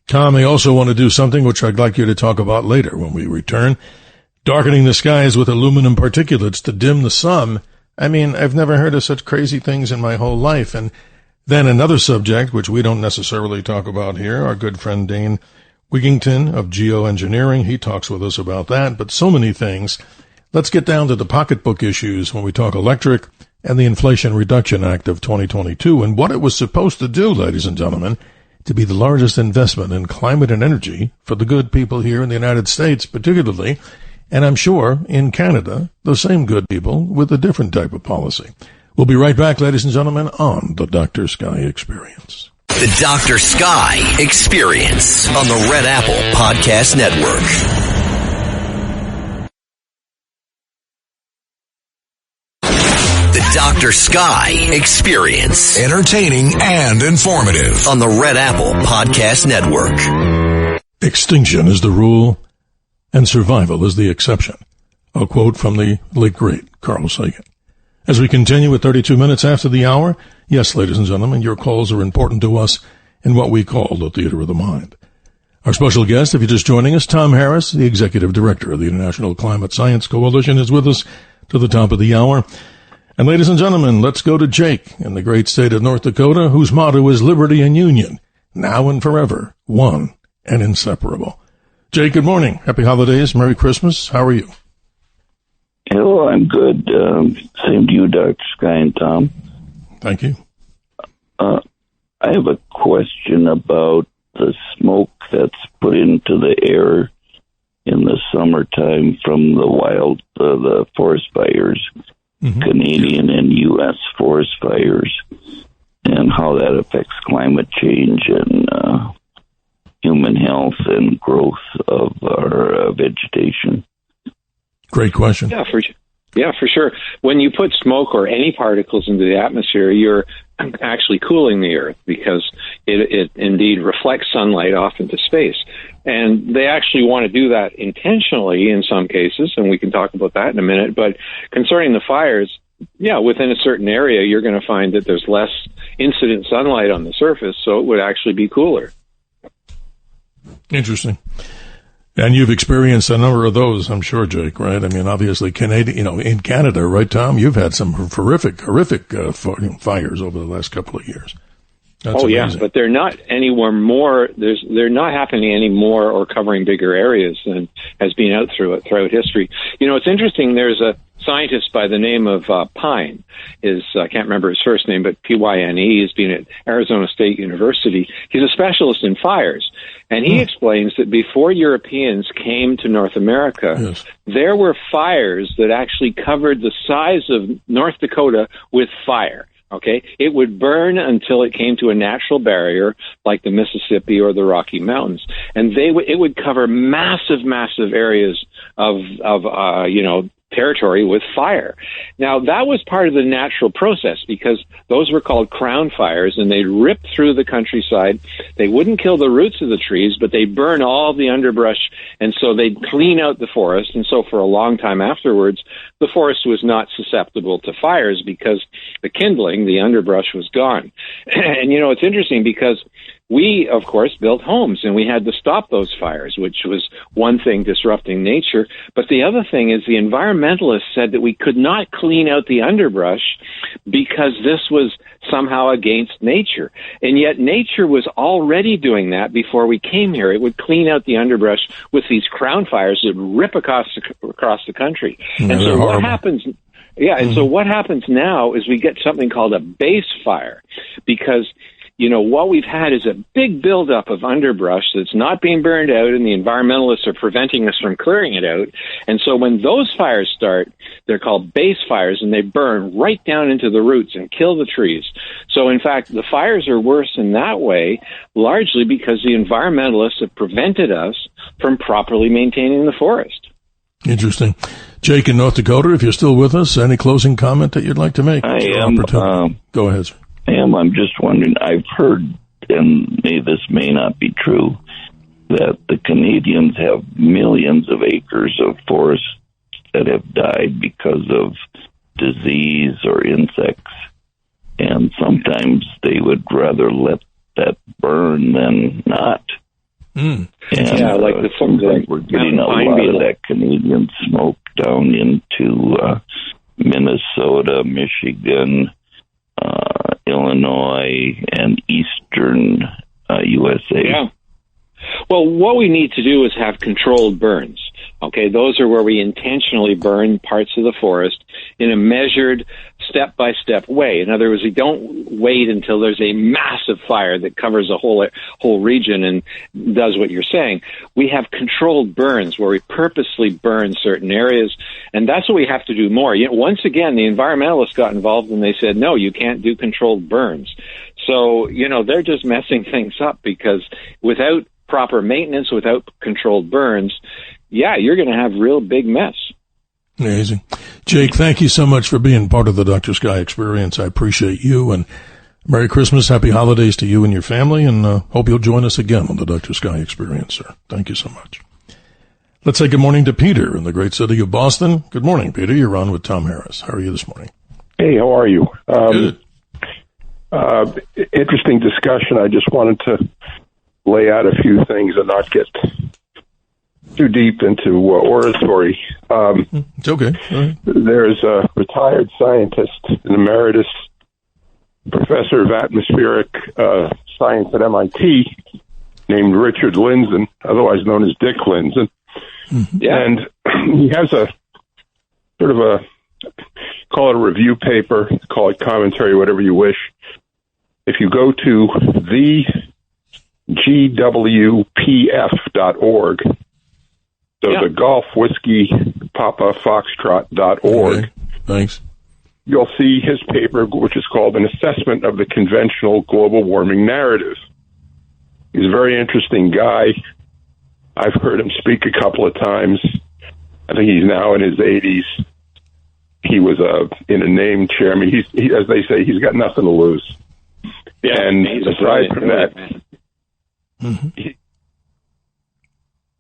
Tom, I also want to do something which I'd like you to talk about later when we return. Darkening the skies with aluminum particulates to dim the sun. I mean, I've never heard of such crazy things in my whole life. And then another subject, which we don't necessarily talk about here, our good friend Dane Wigington of Geoengineering, he talks with us about that, but so many things. Let's get down to the pocketbook issues when we talk electric and the Inflation Reduction Act of 2022 and what it was supposed to do, ladies and gentlemen, to be the largest investment in climate and energy for the good people here in the United States, particularly. And I'm sure in Canada, the same good people with a different type of policy. We'll be right back, ladies and gentlemen, on the Dr. Sky Experience. The Dr. Sky Experience on the Red Apple Podcast Network. The Dr. Sky Experience. Entertaining and informative. On the Red Apple Podcast Network. Extinction is the rule and survival is the exception. A quote from the late great Carl Sagan. As we continue at 32 minutes after the hour, yes, ladies and gentlemen, your calls are important to us in what we call the theater of the mind. Our special guest, if you're just joining us, Tom Harris, the executive director of the International Climate Science Coalition, is with us to the top of the hour. And ladies and gentlemen, let's go to Jake in the great state of North Dakota, whose motto is liberty and union, now and forever, one and inseparable. Jake, good morning. Happy holidays. Merry Christmas. How are you? Hello, I'm good. Same to you, Dr. Sky and Tom. Thank you. I have a question about the smoke that's put into the air in the summertime from the forest fires, Canadian and U.S. forest fires, and how that affects climate change and human health and growth of our vegetation. Great question. Yeah, for sure. When you put smoke or any particles into the atmosphere, you're actually cooling the earth because it indeed reflects sunlight off into space. And they actually want to do that intentionally in some cases, and we can talk about that in a minute. But concerning the fires, yeah, within a certain area, you're going to find that there's less incident sunlight on the surface, so it would actually be cooler. Interesting. And you've experienced a number of those, I'm sure, Jake, right? I mean, obviously, in Canada, right, Tom? You've had some horrific fires over the last couple of years. That's amazing. Yeah, but they're not anywhere more. They're not happening any more or covering bigger areas than has been out throughout history. You know, it's interesting. There's a scientist by the name of Pine. I can't remember his first name, but Pyne. He's been at Arizona State University. He's a specialist in fires. And he explains that before Europeans came to North America, there were fires that actually covered the size of North Dakota with fire. Okay, it would burn until it came to a natural barrier like the Mississippi or the Rocky Mountains, and it would cover massive areas of territory with fire. Now, that was part of the natural process because those were called crown fires, and they'd rip through the countryside. They wouldn't kill the roots of the trees, but they'd burn all the underbrush, and so they'd clean out the forest. And so for a long time afterwards, the forest was not susceptible to fires because the kindling, the underbrush, was gone. And, you know, it's interesting because we, of course, built homes, and we had to stop those fires, which was one thing disrupting nature. But the other thing is the environmentalists said that we could not clean out the underbrush because this was somehow against nature. And yet nature was already doing that before we came here. It would clean out the underbrush with these crown fires that would rip across the country. And so what happens... Yeah, and so what happens now is we get something called a base fire because... You know, what we've had is a big buildup of underbrush that's not being burned out, and the environmentalists are preventing us from clearing it out. And so when those fires start, they're called base fires, and they burn right down into the roots and kill the trees. So, in fact, the fires are worse in that way, largely because the environmentalists have prevented us from properly maintaining the forest. Interesting. Jake in North Dakota, if you're still with us, any closing comment that you'd like to make? I am. Go ahead, sir. I'm just wondering, I've heard, and this may not be true, that the Canadians have millions of acres of forests that have died because of disease or insects, and sometimes they would rather let that burn than not. Mm. And like we're getting a lot of that Canadian smoke down into Minnesota, Michigan, Illinois, and eastern USA. Yeah. Well, what we need to do is have controlled burns. Okay, those are where we intentionally burn parts of the forest in a measured, step-by-step way. In other words, we don't wait until there's a massive fire that covers a whole region and does what you're saying. We have controlled burns where we purposely burn certain areas, and that's what we have to do more. Once again, the environmentalists got involved and they said, no, you can't do controlled burns. So, they're just messing things up, because without proper maintenance, without controlled burns, you're going to have real big mess. Amazing. Jake, thank you so much for being part of the Dr. Sky experience. I appreciate you, and Merry Christmas, Happy Holidays to you and your family, and hope you'll join us again on the Dr. Sky experience, sir. Thank you so much. Let's say good morning to Peter in the great city of Boston. Good morning, Peter. You're on with Tom Harris. How are you this morning? Hey, how are you? Good. Interesting discussion. I just wanted to lay out a few things and not get too deep into oratory. It's okay. All right. There's a retired scientist, an emeritus professor of atmospheric science at MIT, named Richard Lindzen, otherwise known as Dick Lindzen. Mm-hmm. Yeah. And he has a sort of a, call it a review paper, call it commentary, whatever you wish. If you go to thegwpf.org, so the Golf Whiskey Papa Foxtrot.org. Okay. Thanks. You'll see his paper, which is called An Assessment of the Conventional Global Warming Narrative. He's a very interesting guy. I've heard him speak a couple of times. I think he's now in his 80s. He was in a named chair. I mean, he, as they say, he's got nothing to lose. Yeah, and aside from that,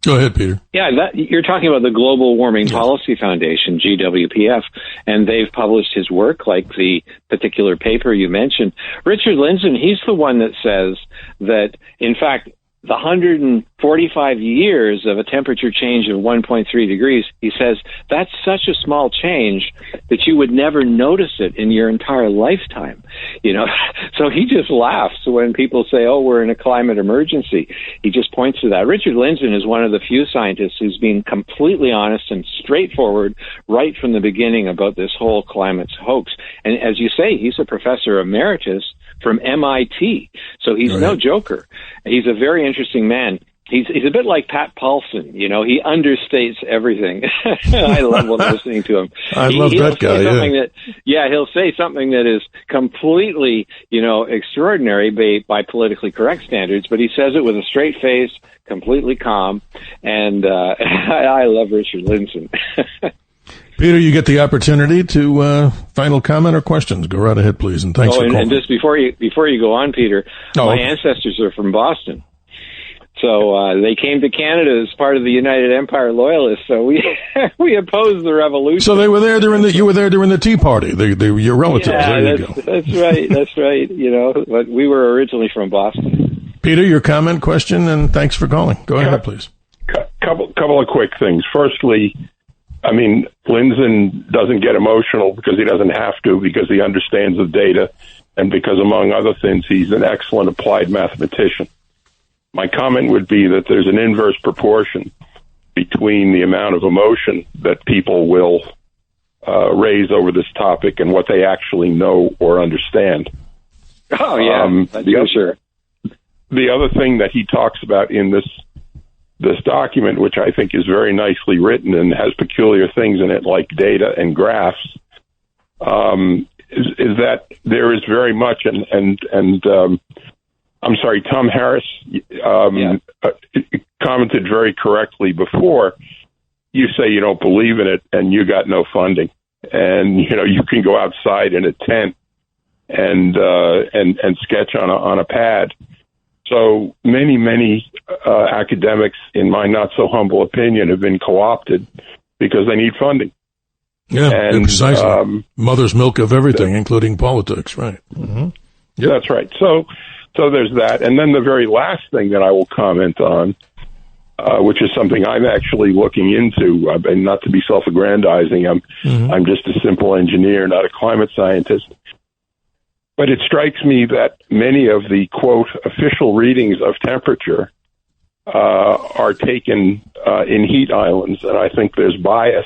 Go ahead, Peter. Yeah, you're talking about the Global Warming Policy Foundation, GWPF, and they've published his work, like the particular paper you mentioned. Richard Lindzen, he's the one that says that, in fact, the 145 years of a temperature change of 1.3 degrees, he says that's such a small change that you would never notice it in your entire lifetime. So he just laughs when people say, oh, we're in a climate emergency. He just points to that. Richard Lindzen is one of the few scientists who's been completely honest and straightforward right from the beginning about this whole climate hoax. And as you say, he's a professor emeritus from MIT. So he's no joker. He's a very interesting man. He's a bit like Pat Paulson, He understates everything. I love listening to him. Love that guy. He'll say something that is completely, extraordinary by politically correct standards, but he says it with a straight face, completely calm, and I love Richard Lindzen. Peter, you get the opportunity to final comment or questions. Go right ahead, please, and thanks for calling. And just before you go on, Peter, my ancestors are from Boston. So they came to Canada as part of the United Empire Loyalists. So we opposed the revolution. So they were there you were there during the Tea Party. They were your relatives. Yeah, there you go. That's right. That's right. But we were originally from Boston. Peter, your comment, question, and thanks for calling. Go ahead, please. Couple of quick things. Firstly, I mean, Lindzen doesn't get emotional because he doesn't have to, because he understands the data, and because, among other things, he's an excellent applied mathematician. My comment would be that there's an inverse proportion between the amount of emotion that people will raise over this topic and what they actually know or understand. Oh, yeah, that's for sure. The other thing that he talks about in this document, which I think is very nicely written and has peculiar things in it like data and graphs, is that there is very much, I'm sorry, Tom Harris commented very correctly before. You say you don't believe in it and you got no funding, and you can go outside in a tent and sketch on a pad. So many academics, in my not so humble opinion, have been co-opted because they need funding. Yeah, and precisely. Mother's milk of everything, including politics, right? Mm-hmm. Yeah, that's right. So there's that. And then the very last thing that I will comment on, which is something I'm actually looking into, and not to be self-aggrandizing, I'm just a simple engineer, not a climate scientist. But it strikes me that many of the, quote, official readings of temperature are taken in heat islands, and I think there's bias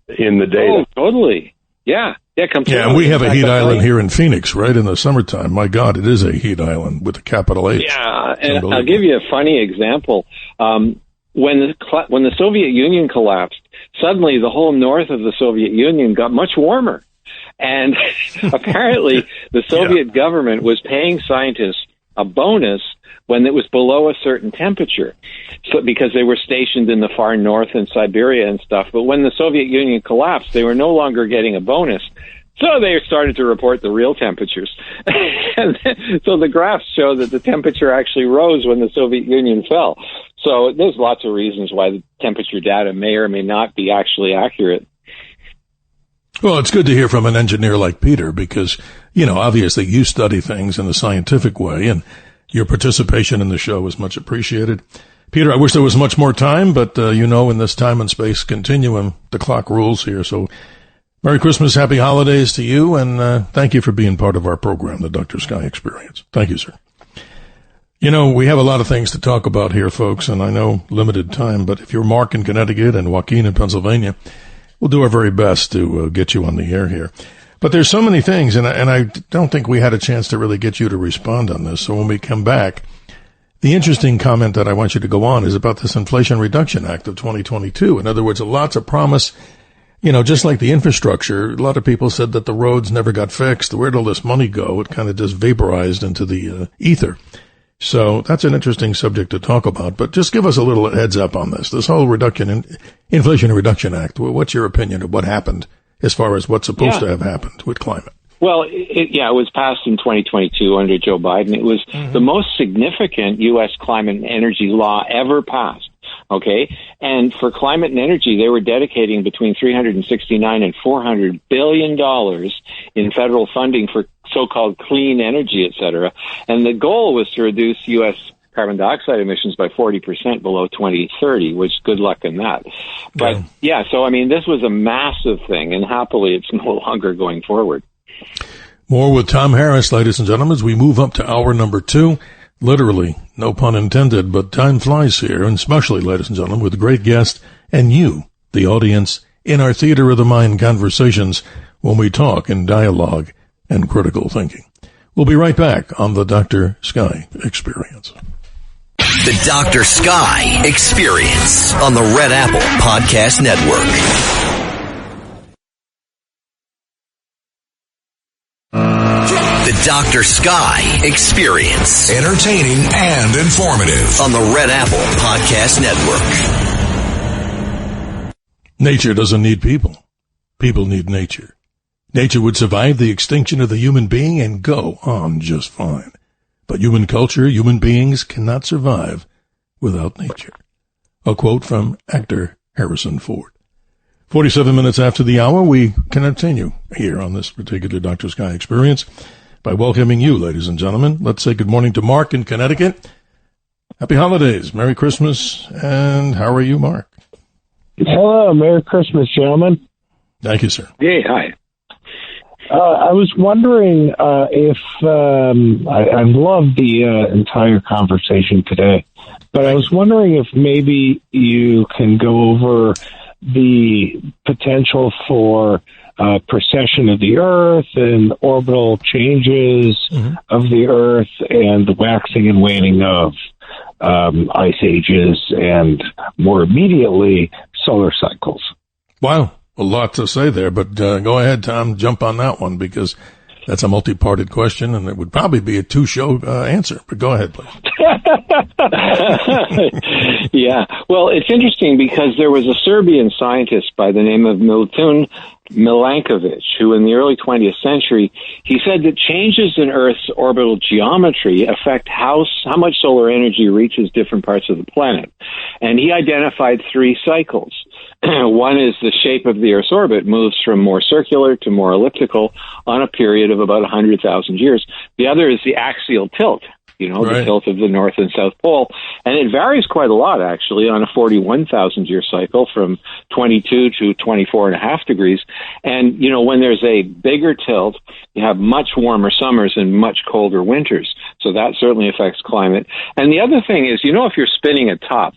in the data. Oh, totally. Yeah. completely. Yeah, and we have a heat island here in Phoenix, right in the summertime. My God, it is a heat island with a capital H. Yeah, and I'll give you a funny example. When the Soviet Union collapsed, suddenly the whole north of the Soviet Union got much warmer. And apparently the Soviet government was paying scientists a bonus when it was below a certain temperature, so, because they were stationed in the far north in Siberia and stuff. But when the Soviet Union collapsed, they were no longer getting a bonus. So they started to report the real temperatures. And so the graphs show that the temperature actually rose when the Soviet Union fell. So there's lots of reasons why the temperature data may or may not be actually accurate. Well, it's good to hear from an engineer like Peter because, obviously you study things in the scientific way, and your participation in the show is much appreciated. Peter, I wish there was much more time, but, in this time and space continuum, the clock rules here. So Merry Christmas, Happy Holidays to you, and thank you for being part of our program, the Dr. Sky Experience. Thank you, sir. We have a lot of things to talk about here, folks, and I know limited time, but if you're Mark in Connecticut and Joaquin in Pennsylvania, we'll do our very best to get you on the air here. But there's so many things, and I don't think we had a chance to really get you to respond on this. So when we come back, the interesting comment that I want you to go on is about this Inflation Reduction Act of 2022. In other words, lots of promise, just like the infrastructure. A lot of people said that the roads never got fixed. Where'd all this money go? It kind of just vaporized into the ether. So that's an interesting subject to talk about, but just give us a little heads up on this whole Inflation Reduction Act. What's your opinion of what happened as far as what's supposed to have happened with climate? Well, it was passed in 2022 under Joe Biden. It was the most significant U.S. climate and energy law ever passed. Okay. And for climate and energy, they were dedicating between $369 and $400 billion in federal funding for so-called clean energy, et cetera. And the goal was to reduce U.S. carbon dioxide emissions by 40% below 2030, which good luck in that. But so, this was a massive thing, and happily it's no longer going forward. More with Tom Harris, ladies and gentlemen, as we move up to hour number 2. Literally, no pun intended, but time flies here, and especially, ladies and gentlemen, with a great guest and you, the audience, in our Theater of the Mind conversations when we talk in dialogue and critical thinking. We'll be right back on the Dr. Sky Experience. The Dr. Sky Experience on the Red Apple Podcast Network. The Dr. Sky Experience. Entertaining and informative. On the Red Apple Podcast Network. Nature doesn't need people. People need nature. Nature would survive the extinction of the human being and go on just fine. But human culture, human beings cannot survive without nature. A quote from actor Harrison Ford. 47 minutes after the hour, we continue here on this particular Dr. Sky Experience by welcoming you, ladies and gentlemen. Let's say good morning to Mark in Connecticut. Happy holidays, Merry Christmas, and how are you, Mark? Hello, Merry Christmas, gentlemen. Thank you, sir. Hey, hi. I was wondering if I loved the entire conversation today, but I was wondering if maybe you can go over the potential for precession of the Earth and orbital changes of the Earth and the waxing and waning of ice ages and, more immediately, solar cycles. Wow, a lot to say there, but go ahead, Tom, jump on that one because that's a multi-parted question and it would probably be a 2-show answer, but go ahead, please. Yeah, well, it's interesting because there was a Serbian scientist by the name of Milutin Milankovic, who in the early 20th century, he said that changes in Earth's orbital geometry affect how much solar energy reaches different parts of the planet. And he identified 3 cycles. One is the shape of the Earth's orbit moves from more circular to more elliptical on a period of about 100,000 years. The other is the axial tilt, the tilt of the North and South Pole. And it varies quite a lot, actually, on a 41,000-year cycle from 22 to 24.5 degrees. And, when there's a bigger tilt, you have much warmer summers and much colder winters. So that certainly affects climate. And the other thing is, if you're spinning a top,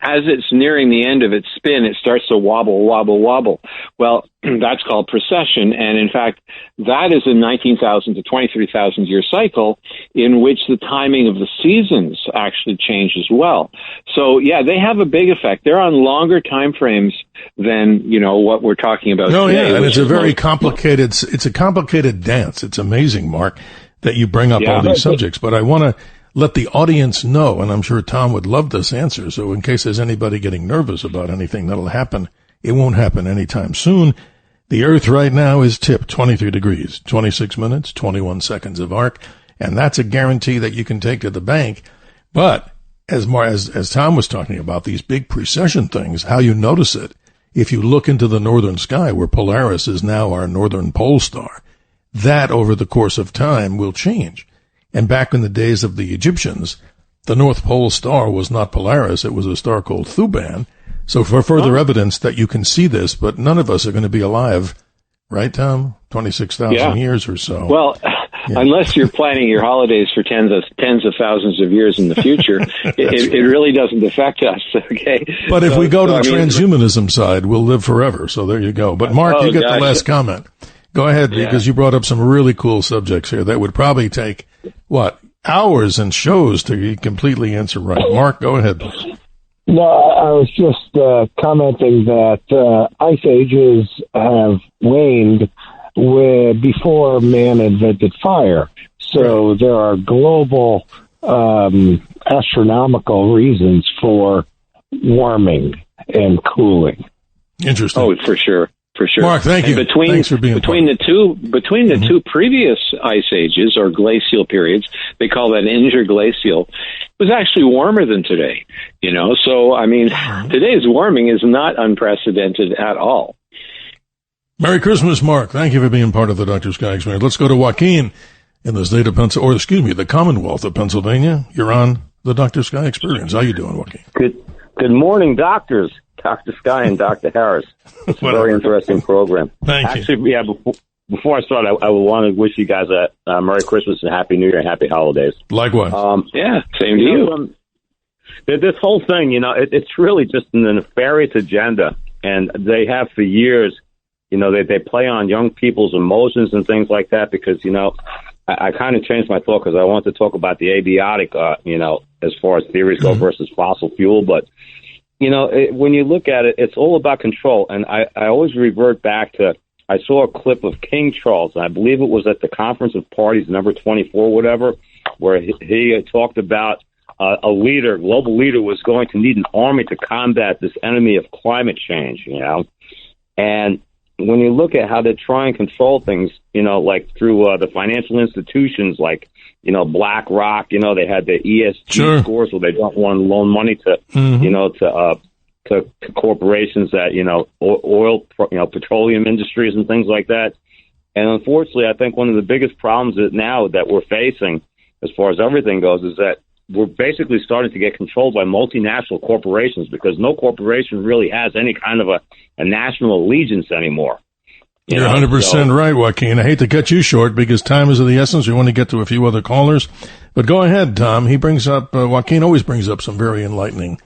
as it's nearing the end of its spin, it starts to wobble. Well, that's called precession. And in fact, that is a 19,000 to 23,000 year cycle in which the timing of the seasons actually change as well. So, yeah, they have a big effect. They're on longer time frames than, what we're talking about today. Yeah, and it's a very complicated, it's a complicated dance. It's amazing, Mark, that you bring up all these subjects. But I want to let the audience know, and I'm sure Tom would love this answer, so in case there's anybody getting nervous about anything that'll happen, it won't happen anytime soon. The Earth right now is tipped 23 degrees, 26 minutes, 21 seconds of arc, and that's a guarantee that you can take to the bank. But as Tom was talking about, these big precession things, how you notice it, if you look into the northern sky where Polaris is now our northern pole star, that over the course of time will change. And back in the days of the Egyptians, the North Pole star was not Polaris, it was a star called Thuban. So for further evidence that you can see this, but none of us are going to be alive, right, Tom? 26,000 years or so. Well, unless you're planning your holidays for tens of thousands of years in the future, it really doesn't affect us, okay? But if we go to the transhumanism side, we'll live forever. So there you go. But Mark, you get the last comment. Go ahead, because you brought up some really cool subjects here that would probably take, hours and shows to completely answer right. Mark, go ahead, please. No, I was just commenting that ice ages have waned before man invented fire. So there are global astronomical reasons for warming and cooling. Interesting. Oh, for sure. For sure. Mark, thank you. Thanks for being between the two previous ice ages or glacial periods, they call that interglacial, it was actually warmer than today. So today's warming is not unprecedented at all. Merry Christmas, Mark. Thank you for being part of the Dr. Sky Experience. Let's go to Joaquin in the state of the Commonwealth of Pennsylvania. You're on the Dr. Sky Experience. How you doing, Joaquin? Good morning, doctors. Dr. Sky and Dr. Harris. It's a very interesting program. Thank you. Before I start, I would want to wish you guys a Merry Christmas and Happy New Year and Happy Holidays. Likewise. Same to you. This whole thing, it's really just a nefarious agenda, and they have for years. They play on young people's emotions and things like that because, I kind of changed my thought because I want to talk about the abiotic, as far as theories go versus fossil fuel, but when you look at it, it's all about control. And I always revert back to, I saw a clip of King Charles, and I believe it was at the Conference of Parties, number 24, whatever, where he talked about a global leader was going to need an army to combat this enemy of climate change, And when you look at how they try and control things, like through the financial institutions, like, BlackRock, they had the ESG scores where they don't want to loan money to, to corporations that, oil, petroleum industries and things like that. And unfortunately, I think one of the biggest problems now that we're facing as far as everything goes is that we're basically starting to get controlled by multinational corporations because no corporation really has any kind of a national allegiance anymore. You're 100% right, Joaquin. I hate to cut you short because time is of the essence. We want to get to a few other callers. But go ahead, Tom. Joaquin always brings up some very enlightening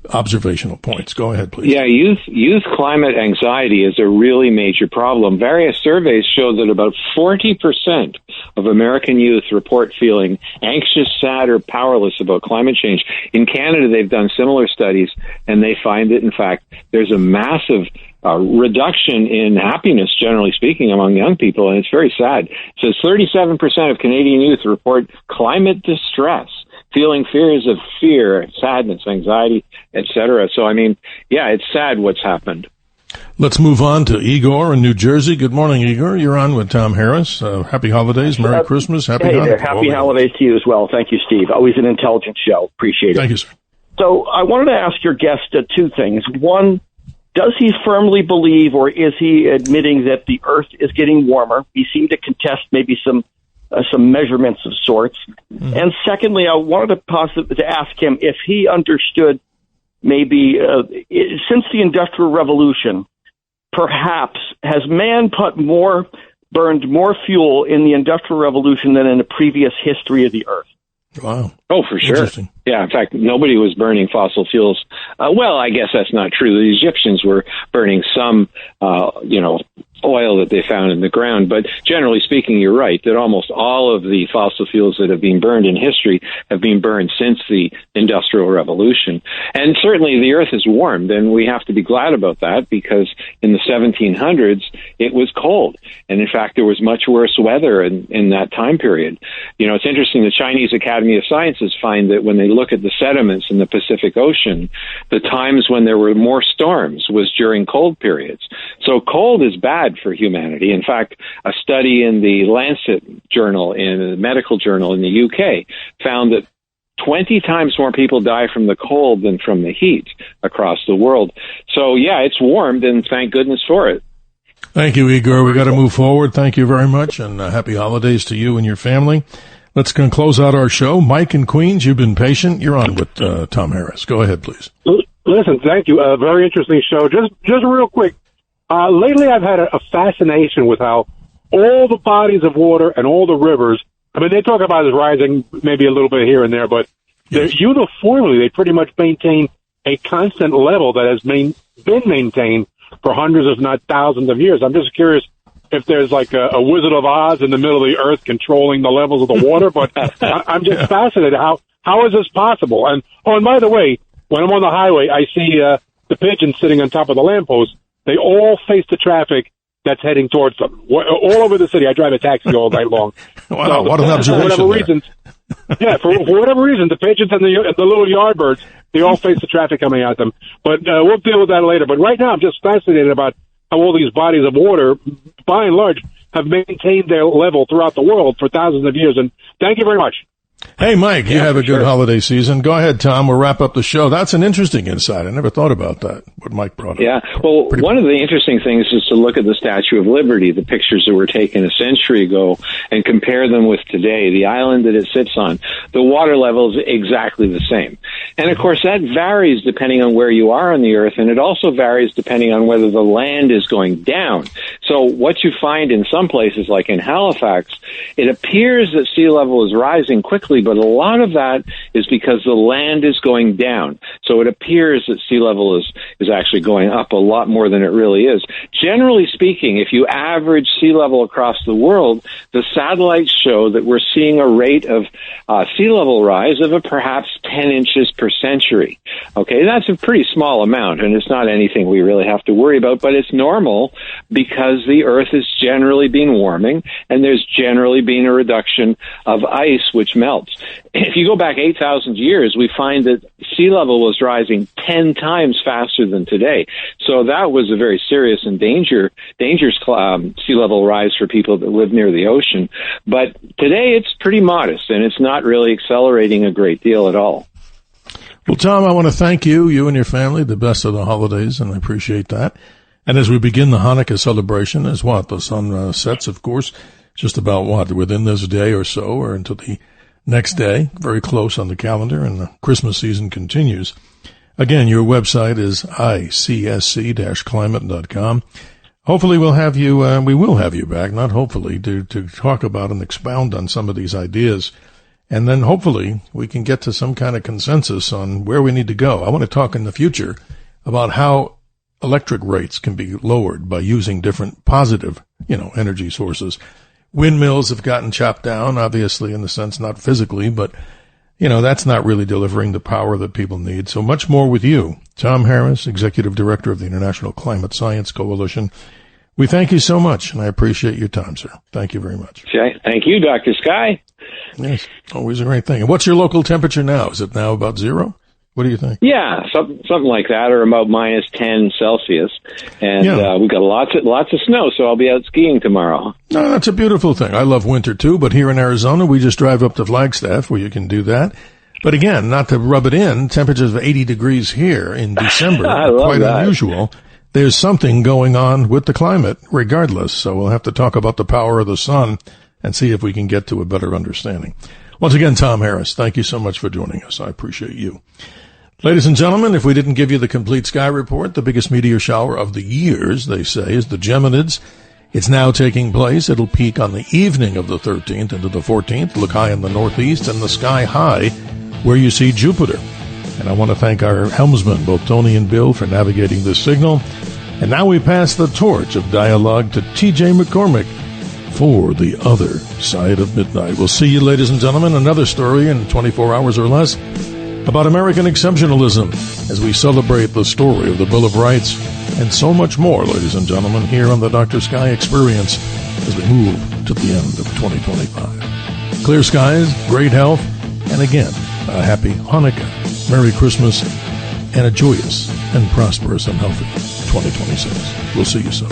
observational points. Go ahead, please. Yeah, youth climate anxiety is a really major problem. Various surveys show that about 40% of American youth report feeling anxious, sad, or powerless about climate change. In Canada, they've done similar studies, and they find that, in fact, there's a massive reduction in happiness, generally speaking, among young people, and it's very sad. It says 37% of Canadian youth report climate distress, feeling fears of fear, sadness, anxiety, etc. So, it's sad what's happened. Let's move on to Igor in New Jersey. Good morning, Igor. You're on with Tom Harris. Happy holidays. Merry Christmas. Happy Hanukkah. Happy holidays to you as well. Thank you, Steve. Always an intelligent show. Appreciate it. Thank you, sir. So I wanted to ask your guest two things. One, does he firmly believe, or is he admitting that the Earth is getting warmer? He seemed to contest maybe some measurements of sorts. Mm-hmm. And secondly, I wanted to ask him if he understood maybe since the Industrial Revolution, perhaps has man burned more fuel in the Industrial Revolution than in the previous history of the Earth? Wow. Oh, for sure. Yeah, in fact, nobody was burning fossil fuels Well, I guess that's not true. The Egyptians were burning some, oil that they found in the ground. But generally speaking, you're right that almost all of the fossil fuels that have been burned in history have been burned since the Industrial Revolution. And certainly the Earth is warmed, and we have to be glad about that, because in the 1700s, it was cold. And in fact, there was much worse weather in that time period. It's interesting, the Chinese Academy of Sciences find that when they look at the sediments in the Pacific Ocean, the times when there were more storms was during cold periods. So cold is bad for humanity. In fact, a study in the Lancet journal, in a medical journal in the UK, found that 20 times more people die from the cold than from the heat across the world. So, yeah, it's warmed, and thank goodness for it. Thank you, Igor. We got to move forward. Thank you very much, and happy holidays to you and your family. Let's close out our show. Mike in Queens, you've been patient. You're on with Tom Harris. Go ahead, please. Listen, thank you. A very interesting show. Just real quick. Lately, I've had a fascination with how all the bodies of water and all the rivers, I mean, they talk about it rising maybe a little bit here and there, but they're uniformly, they pretty much maintain a constant level that has been maintained for hundreds, if not thousands of years. I'm just curious if there's like a Wizard of Oz in the middle of the earth controlling the levels of the water, but I'm just fascinated. How is this possible? And by the way, when I'm on the highway, I see the pigeons sitting on top of the lamppost. They all face the traffic that's heading towards them. All over the city. I drive a taxi all night long. Wow, so, what an observation. For whatever reason, the pigeons and the little yardbirds, they all face the traffic coming at them. But we'll deal with that later. But right now, I'm just fascinated about how all these bodies of water, by and large, have maintained their level throughout the world for thousands of years. And thank you very much. Hey, Mike, you have a good holiday season. Go ahead, Tom. We'll wrap up the show. That's an interesting insight. I never thought about that, what Mike brought up. Yeah. Well, one of the interesting things is to look at the Statue of Liberty, the pictures that were taken a century ago, and compare them with today. The island that it sits on, the water level is exactly the same. And, of course, that varies depending on where you are on the Earth, and it also varies depending on whether the land is going down. So what you find in some places, like in Halifax, it appears that sea level is rising quickly, but a lot of that is because the land is going down. So it appears that sea level is actually going up a lot more than it really is. Generally speaking, if you average sea level across the world, the satellites show that we're seeing a rate of sea level rise of perhaps 10 inches per century. Okay, that's a pretty small amount, and it's not anything we really have to worry about, but it's normal because the Earth has generally been warming, and there's generally been a reduction of ice, which melts. If you go back 8,000 years, we find that sea level was rising 10 times faster than today. So that was a very serious and dangerous sea level rise for people that live near the ocean. But today it's pretty modest, and it's not really accelerating a great deal at all. Well, Tom, I want to thank you and your family, the best of the holidays, and I appreciate that. And as we begin the Hanukkah celebration, as the sun sets, of course, just about within this day or so, or until the next day, very close on the calendar, and the Christmas season continues. Again, your website is icsc-climate.com. Hopefully we will have you back, not hopefully, to talk about and expound on some of these ideas. And then hopefully we can get to some kind of consensus on where we need to go. I want to talk in the future about how electric rates can be lowered by using different positive, energy sources. Windmills have gotten chopped down, obviously, in the sense, not physically, but, that's not really delivering the power that people need. So much more with you. Tom Harris, Executive Director of the International Climate Science Coalition. We thank you so much, and I appreciate your time, sir. Thank you very much. Okay. Thank you, Dr. Sky. Yes, always a great thing. And what's your local temperature now? Is it now about zero? What do you think? Yeah, something like that, or about minus 10 Celsius. And we've got lots of snow, so I'll be out skiing tomorrow. No, that's a beautiful thing. I love winter too, but here in Arizona, we just drive up to Flagstaff where you can do that. But again, not to rub it in, temperatures of 80 degrees here in December are quite unusual. There's something going on with the climate regardless, so we'll have to talk about the power of the sun and see if we can get to a better understanding. Once again, Tom Harris, thank you so much for joining us. I appreciate you. Ladies and gentlemen, if we didn't give you the complete sky report, the biggest meteor shower of the years, they say, is the Geminids. It's now taking place. It'll peak on the evening of the 13th into the 14th. Look high in the northeast and the sky high where you see Jupiter. And I want to thank our helmsmen, both Tony and Bill, for navigating this signal. And now we pass the torch of dialogue to TJ McCormick for The Other Side of Midnight. We'll see you, ladies and gentlemen, another story in 24 hours or less about American exceptionalism as we celebrate the story of the Bill of Rights and so much more, ladies and gentlemen, here on the Dr. Sky Experience as we move to the end of 2025. Clear skies, great health, and again, a happy Hanukkah, Merry Christmas, and a joyous and prosperous and healthy 2026. We'll see you soon.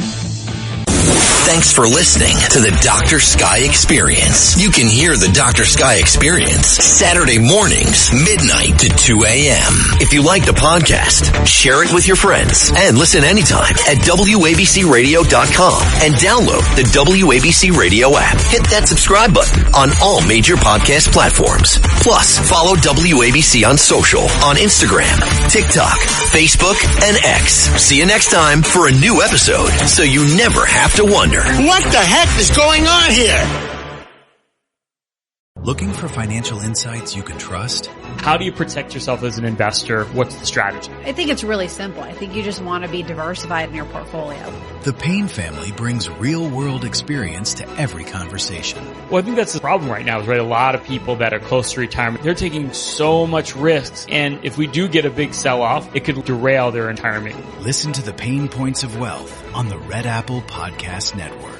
Thanks for listening to the Dr. Sky Experience. You can hear the Dr. Sky Experience Saturday mornings, midnight to 2 a.m. If you like the podcast, share it with your friends and listen anytime at WABCRadio.com and download the WABC Radio app. Hit that subscribe button on all major podcast platforms. Plus, follow WABC on social, on Instagram, TikTok, Facebook, and X. See you next time for a new episode so you never have to wonder. What the heck is going on here? Looking for financial insights you can trust? How do you protect yourself as an investor? What's the strategy? I think it's really simple. I think you just want to be diversified in your portfolio. The Payne family brings real-world experience to every conversation. Well, I think that's the problem right now is, right, a lot of people that are close to retirement, they're taking so much risks. And if we do get a big sell-off, it could derail their retirement. Listen to the Pain Points of Wealth on the Red Apple Podcast Network.